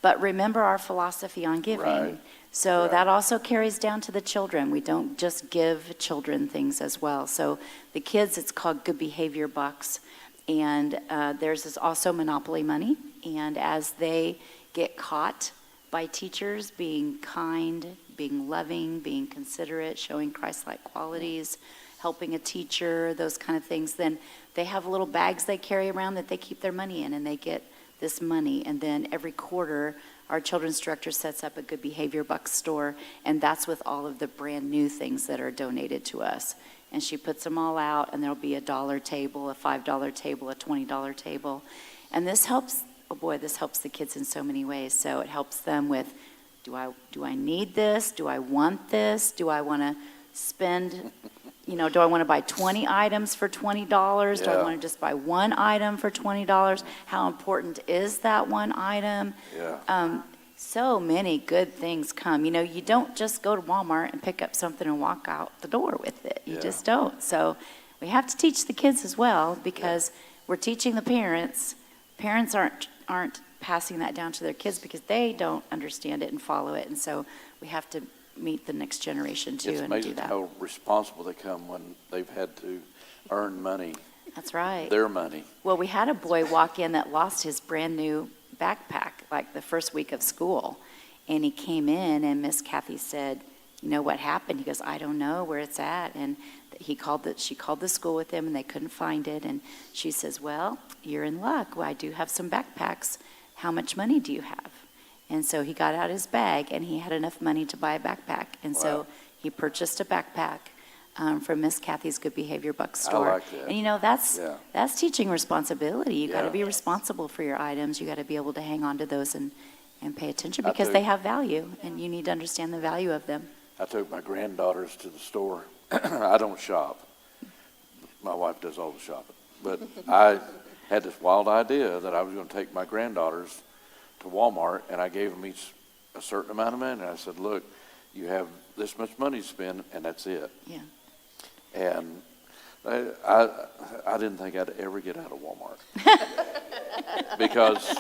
but remember our philosophy on giving. Right. So Right. that also carries down to the children. We don't just give children things as well. So the kids, it's called Good Behavior Bucks, and theirs is also Monopoly money. And as they get caught by teachers being kind, being loving, being considerate, showing Christ-like qualities, helping a teacher, those kind of things, then they have little bags they carry around that they keep their money in, and they get this money. And then every quarter, our children's director sets up a Good Behavior Bucks store, and that's with all of the brand new things that are donated to us. And she puts them all out, and there'll be a $1 table, a $5 table, a $20 table. And this helps, this helps the kids in so many ways. So it helps them with, do I need this? Do I want this? Do I want to spend, do I want to buy 20 items for $20? Do I Yeah. want to just buy one item for $20? How important is that one item? Yeah. So many good things come. You don't just go to Walmart and pick up something and walk out the door with it. You Yeah. just don't. So we have to teach the kids as well, because we're teaching the parents. Parents aren't passing that down to their kids because they don't understand it and follow it. And so we have to meet the next generation too It's and do amazing that. how responsible they come when they've had to earn money, That's right. their money. Well, we had a boy walk in that lost his brand new backpack like the first week of school. And he came in and Miss Kathy said, what happened? He goes, I don't know where it's at. And she called the school with him and they couldn't find it. And she says, well, you're in luck. Well, I do have some backpacks. How much money do you have? And so he got out his bag and he had enough money to buy a backpack. And Wow. so he purchased a backpack from Miss Kathy's Good Behavior Bookstore. I like that. And that's teaching responsibility. You got to Yeah. be responsible for your items. You got to be able to hang on to those and pay attention I because took- they have value and you need to understand the value of them. I took my granddaughters to the store. I don't shop. My wife does all the shopping. But I had this wild idea that I was going to take my granddaughters to Walmart, and I gave them each a certain amount of money. And I said, look, you have this much money to spend, and that's it. Yeah. And I didn't think I'd ever get out of Walmart. Because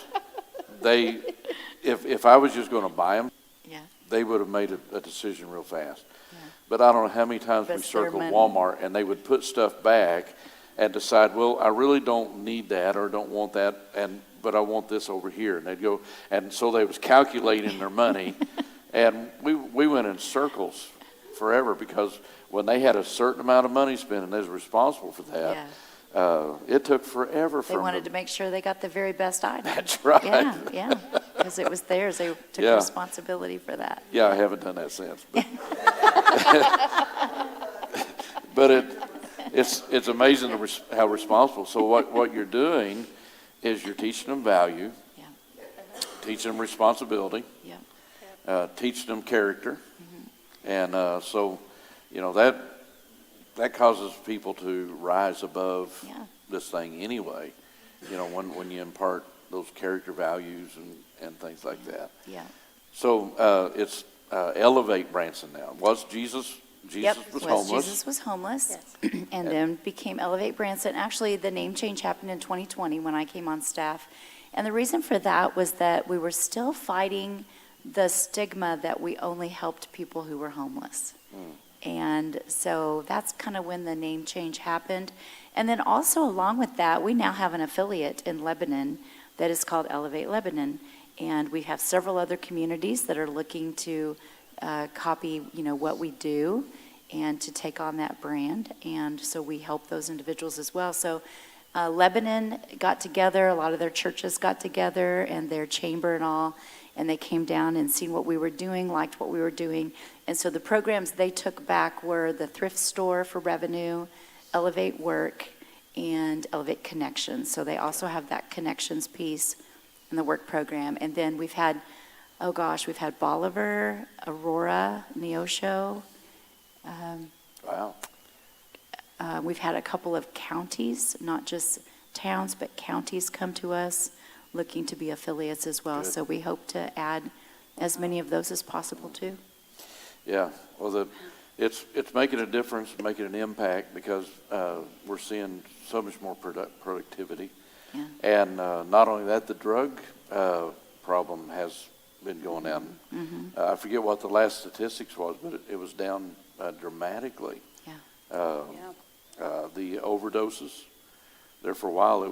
if I was just going to buy them, Yeah. they would have made a decision real fast. Yeah. But I don't know how many times we That's their circled money. Walmart and they would put stuff back and decide, well, I really don't need that or don't want that, but I want this over here. And they'd go, and so they was calculating their money. And we went in circles forever because when they had a certain amount of money spent and they was responsible for that, it took forever for They them wanted to make sure they got the very best item. That's right. Yeah, because it was theirs. They took Yeah. responsibility for that. Yeah, I haven't done that since. But it's amazing how responsible. So what you're doing is you're teaching them value, Yeah. teaching them responsibility, Yeah. teaching them character, and so that causes people to rise above Yeah. this thing anyway. When you impart those character values and things like that. Yeah. So it's Elevate Branson now. Was Jesus was homeless. Jesus was homeless Yes. and then became Elevate Branson. Actually, the name change happened in 2020 when I came on staff. And the reason for that was that we were still fighting the stigma that we only helped people who were homeless. And so that's kind of when the name change happened. And then also along with that, we now have an affiliate in Lebanon that is called Elevate Lebanon. And we have several other communities that are looking to copy, what we do and to take on that brand. And so we help those individuals as well. So Lebanon got together, a lot of their churches got together and their chamber and all, and they came down and seen what we were doing, liked what we were doing. And so the programs they took back were the Thrift Store for Revenue, Elevate Work, and Elevate Connections. So they also have that Connections piece in the work program. And then we've had Bolivar, Aurora, Neosho. Wow. We've had a couple of counties, not just towns, but counties come to us looking to be affiliates as well. Good. So we hope to add as many of those as possible too. Yeah. Well, it's making a difference, making an impact because we're seeing so much more productivity. Yeah. And not only that, the drug problem has been going down. I forget what the last statistics was, but it was down dramatically. Yeah. The overdoses, there for a while,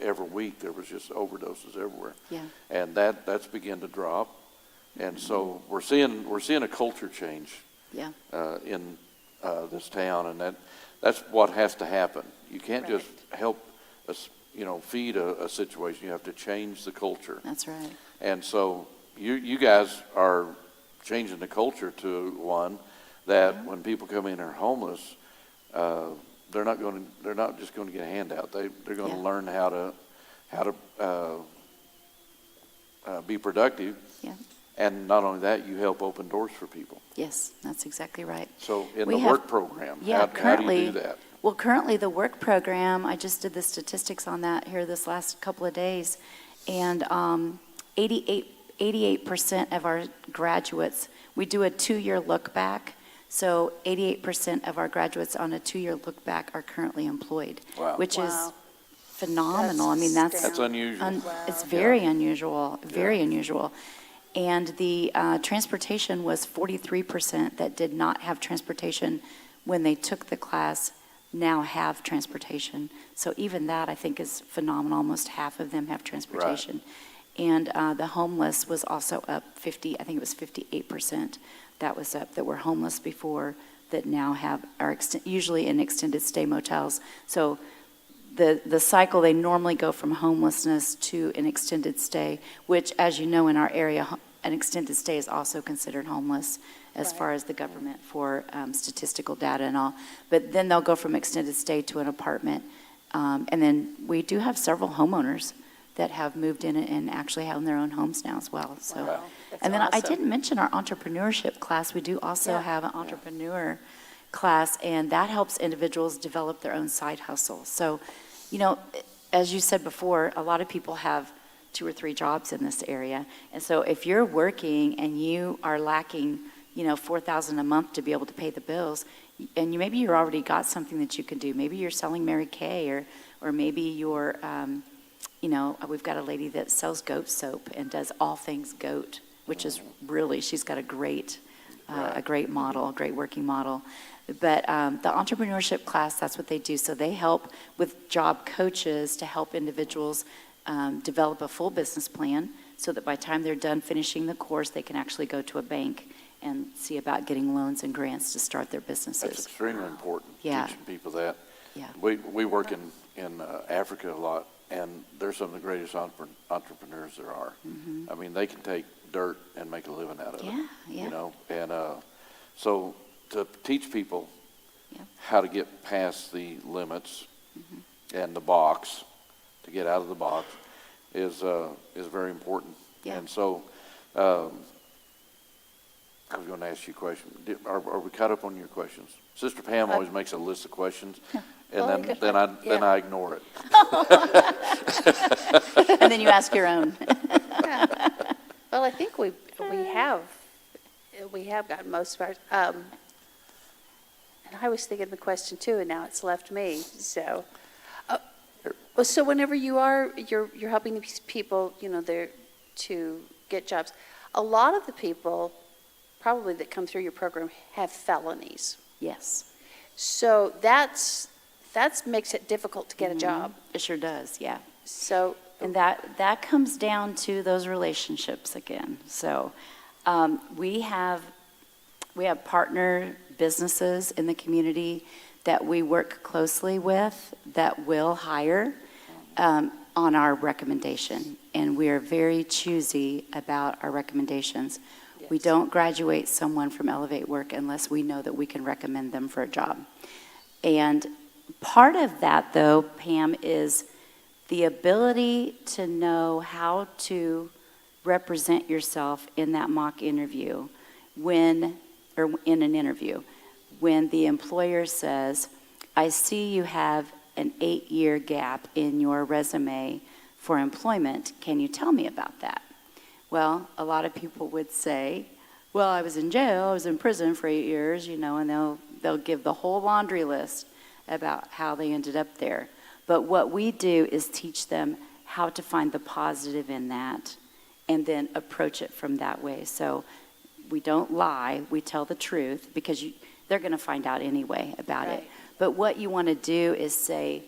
every week there was just overdoses everywhere. Yeah. And that's begun to drop. And so we're seeing a culture change Yeah. in this town, and that's what has to happen. You can't just help us, feed a situation. You have to change the culture. That's right. And so you guys are changing the culture to one that when people come in and are homeless, they're not just going to get a handout. They're going to learn how to be productive. Yeah. And not only that, you help open doors for people. Yes, that's exactly right. So in We the have- work program, Yeah, how do currently, you do that? well, currently the work program, I just did the statistics on that here this last couple of days, and 88% of our graduates, we do a 2-year look back, so 88% of our graduates on a 2-year look back are currently employed, Wow. which is Wow. phenomenal. I mean, That's That's unusual. It's very unusual, very unusual. And the transportation was 43% that did not have transportation when they took the class, now have transportation. So even that, I think, is phenomenal. Almost half of them have transportation. And the homeless was also up 50, I think it was 58% that was up, that were homeless before, that now are usually in extended stay motels. So the cycle, they normally go from homelessness to an extended stay, which, as you know, in our area, an extended stay is also considered homeless as Right. far as the government for statistical data and all. But then they'll go from extended stay to an apartment. And then we do have several homeowners that have moved in and actually have their own homes now as well. So, Wow, that's and then I awesome. didn't mention our entrepreneurship class. We do also Yeah. have an entrepreneur class, and that helps individuals develop their own side hustle. So, you know, as you said before, a lot of people have 2 or 3 jobs in this area. And so if you're working and you are lacking, $4,000 a month to be able to pay the bills, and maybe you're already got something that you can do. Maybe you're selling Mary Kay, or maybe you're, we've got a lady that sells goat soap and does all things goat, which is really, she's got a great model, a great working model. But the entrepreneurship class, that's what they do. So they help with job coaches to help individuals develop a full business plan so that by the time they're done finishing the course, they can actually go to a bank and see about getting loans and grants to start their That's businesses. extremely important, Yeah. teaching people that. Yeah. We work in Africa a lot, and they're some of the greatest entrepreneurs there are. Mm-hmm. I mean, they can take dirt and make a living out of it. Yeah. And so to teach people Yeah. how to get past the limits Mm-hmm. and the box, to get out of the box, is very important. Yeah. And so I was going to ask you a question. Are we caught up on your questions? Sister Pam always makes a list of questions, and Well, then I ignore it. And then you ask your own. Yeah. Well, I think we have gotten most of our, and I was thinking the question too, and now it's left me, so. Well, so whenever you're helping these people, they're to get jobs, a lot of the people probably that come through your program have felonies. Yes. So that makes it difficult to get a job. It sure does, yeah. So, And that comes down to those relationships again. So we have partner businesses in the community that we work closely with that will hire on our recommendation. And we are very choosy about our recommendations. We Yes. don't graduate someone from Elevate Work unless we know that we can recommend them for a job. And part of that, though, Pam, is the ability to know how to represent yourself in that mock interview or in an interview. When the employer says, I see you have an 8-year gap in your resume for employment, can you tell me about that? Well, a lot of people would say, well, I was in jail, I was in prison for 8 years, and they'll give the whole laundry list about how they ended up there. But what we do is teach them how to find the positive in that and then approach it from that way. So we don't lie, we tell the truth, because they're going to find out anyway about it. Right. But what you want to do is say,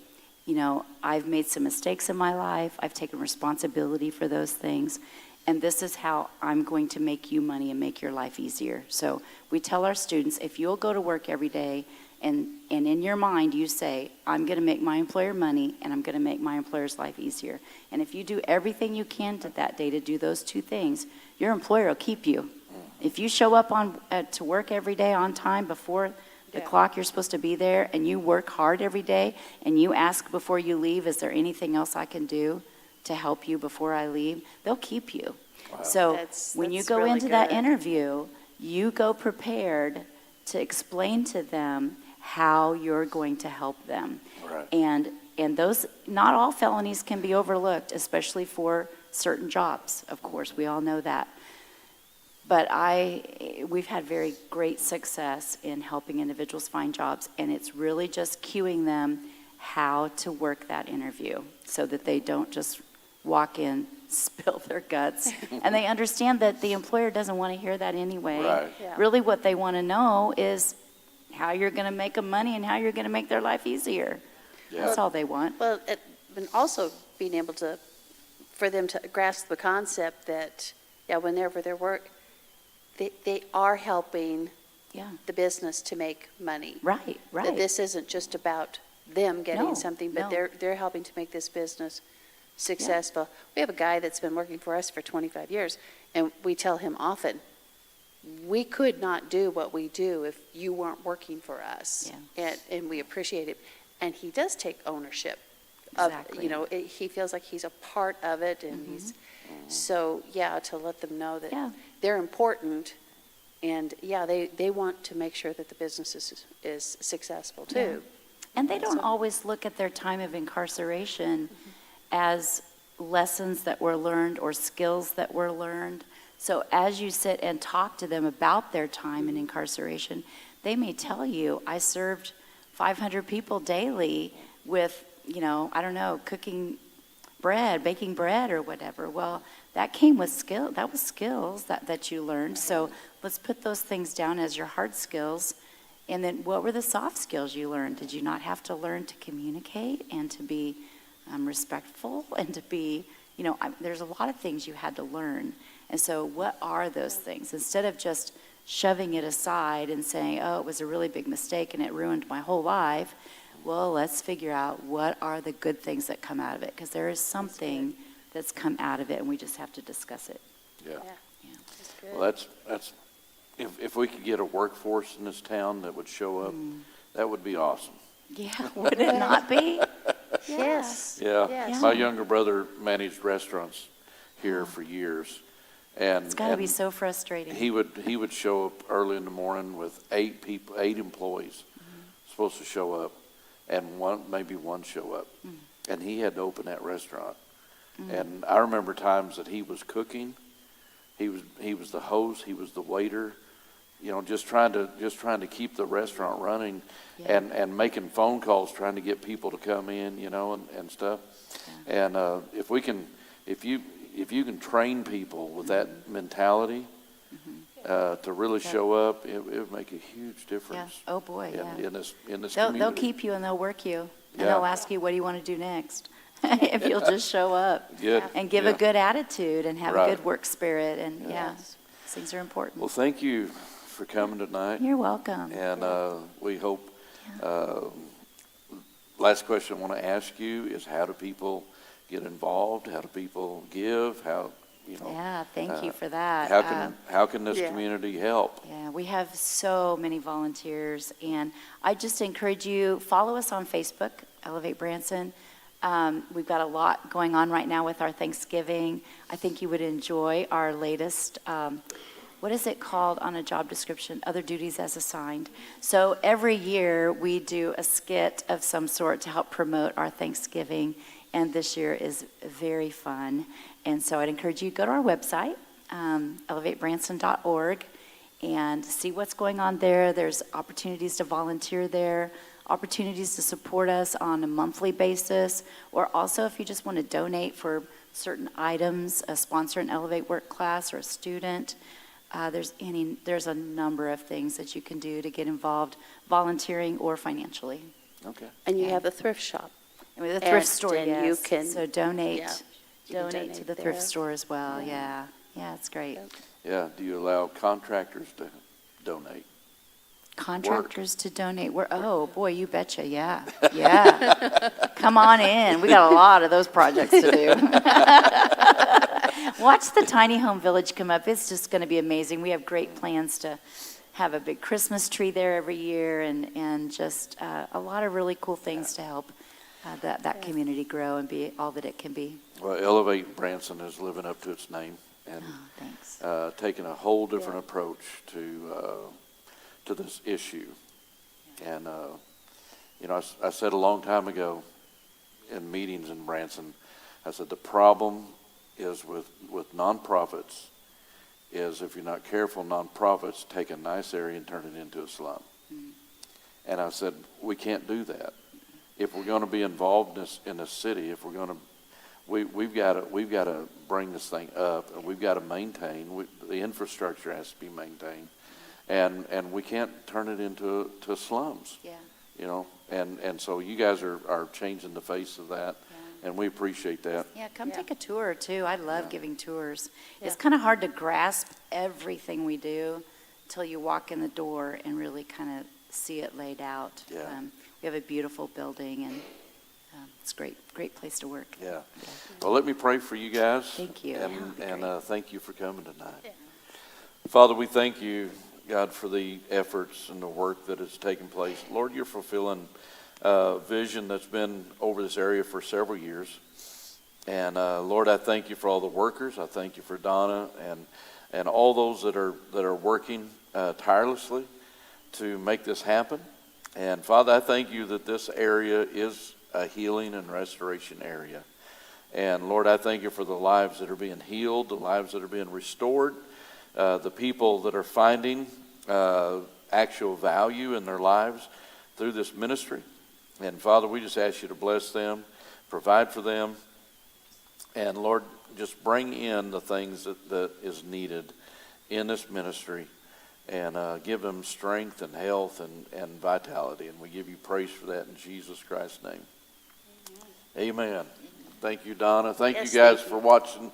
I've made some mistakes in my life, I've taken responsibility for those things, and this is how I'm going to make you money and make your life easier. So we tell our students, if you'll go to work every day and in your mind you say, I'm going to make my employer money and I'm going to make my employer's life easier. And if you do everything you can that day to do those two things, your employer will keep you. If you show up to work every day on time before the clock you're supposed to be there, and you work hard every day, and you ask before you leave, is there anything else I can do to help you before I leave? They'll keep you. So That's- when you that's go really into that good. interview, you go prepared to explain to them how you're going to help them. Right. And those, not all felonies can be overlooked, especially for certain jobs, of course, we all know that. But we've had very great success in helping individuals find jobs, and it's really just cueing them how to work that interview so that they don't just walk in, spill their guts, and they understand that the employer doesn't want to hear that anyway. Right. Yeah. Really what they want to know is how you're going to make them money and how you're going to make their life easier. Yeah. That's all they want. Well, and also being able to, for them to grasp the concept that, yeah, whenever they're they are helping Yeah, the business to make money. right, That right. this isn't just about them getting No, something, but no. they're helping to make this business successful. We have a guy that's been working for us for 25 years, and we tell him often, we could not do what we do if you weren't working for us. And we appreciate it. And he does take ownership of, Exactly. he feels like he's a part of it, and he's, so, yeah, to let them know that Yeah. they're important, and, yeah, they want to make sure that the business is successful, too. And they don't So- always look at their time of incarceration as lessons that were learned or skills that were learned. So as you sit and talk to them about their time in incarceration, they may tell you, I served 500 people daily with, I don't know, cooking bread, baking bread or whatever. Well, that came with skill. That was skills that you learned. So let's put those things down as your hard skills. And then what were the soft skills you learned? Did you not have to learn to communicate and to be respectful and to be, there's a lot of things you had to learn. And so what are those things? Instead of just shoving it aside and saying, oh, it was a really big mistake and it ruined my whole life, well, let's figure out what are the good things that come out of it, because there is something that's come out of it and we just have to discuss it. Yeah. Yeah. That's good. Well, that's, if we could get a workforce in this town that would show up, that would be awesome. Yeah, would it not be? Yes. Yeah. Yes. My younger brother managed restaurants here for years. And It's got to be so frustrating. he would show up early in the morning with 8 employees supposed to show up, and maybe one show up. And he had to open that restaurant. And I remember times that he was cooking, he was the host, he was the waiter, just trying to keep the restaurant running, Yeah. and making phone calls trying to get people to come in, and stuff. And if you can train people with that mentality to really show up, it would make a huge Yeah. difference. Oh, boy, yeah. in this They'll community. keep you and they'll work you. And Yeah. they'll ask you, what do you want to do next? If you'll just show up. Good. And give Yeah. a good attitude and have a Right. good work spirit. And, yeah, Yes. these things are important. Well, thank you for coming tonight. You're welcome. And we hope, last question I want to ask you is, how do people get involved? How do people give? Yeah, thank you for that. How can this Yeah. community help? Yeah, we have so many volunteers, and I just encourage you, follow us on Facebook, Elevate Branson. We've got a lot going on right now with our Thanksgiving. I think you would enjoy our latest, what is it called on a job description? Other duties as assigned. So every year we do a skit of some sort to help promote our Thanksgiving, and this year is very fun. And so I'd encourage you to go to our website, elevatebranson.org, and see what's going on there. There's opportunities to volunteer there, opportunities to support us on a monthly basis, or also if you just want to donate for certain items, sponsor an Elevate work class or a student. There's a number of things that you can do to get involved, volunteering or financially. Okay. And you Yeah. have a thrift shop. And with the thrift And store, then yes. you can- So donate, yeah, you can donate to donate the thrift there. store as well, yeah. Yeah, it's great. Yep. Yeah. Do you allow contractors to donate? Contractors to donate, oh, boy, you betcha, yeah, yeah. Come on in, we got a lot of those projects to do. Watch the Tiny Home Village come up, it's just gonna be amazing. We have great plans to have a big Christmas tree there every year, and just a lot of really cool things to help that community grow and be all that it can be. Well, Elevate Branson is living up to its name. and Thanks. taking a whole different approach to this issue. And, I said a long time ago in meetings in Branson, I said, the problem is with nonprofits is if you're not careful, nonprofits take a nice area and turn it into a slum. And I said, we can't do that. If we're going to be involved in this city, if we're going to, we've got to bring this thing up, and we've got to maintain. The infrastructure has to be maintained, and we can't turn it into slums. Yeah. And so you guys are changing the face of that, and we appreciate that. Yeah, come take a tour too. I love giving tours. Yeah. It's kind of hard to grasp everything we do until you walk in the door and really kind of see it laid out. Yeah. We have a beautiful building, and it's great place to work. Yeah. Well, let me pray for you guys. Thank you. And thank you for coming tonight. Yeah. Father, we thank you, God, for the efforts and the work that has taken place. Lord, you're fulfilling vision that's been over this area for several years. And Lord, I thank you for all the workers. I thank you for Donna and all those that are working tirelessly to make this happen. And Father, I thank you that this area is a healing and restoration area. And Lord, I thank you for the lives that are being healed, the lives that are being restored, the people that are finding actual value in their lives through this ministry. And Father, we just ask you to bless them, provide for them, and Lord, just bring in the things that is needed in this ministry, and give them strength and health and vitality. And we give you praise for that in Jesus Christ's name. Amen. Thank you, Donna. Thank you guys for watching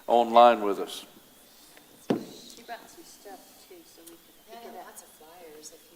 online with us. She brought some stuff too, so we could pick it up. Lots of flyers if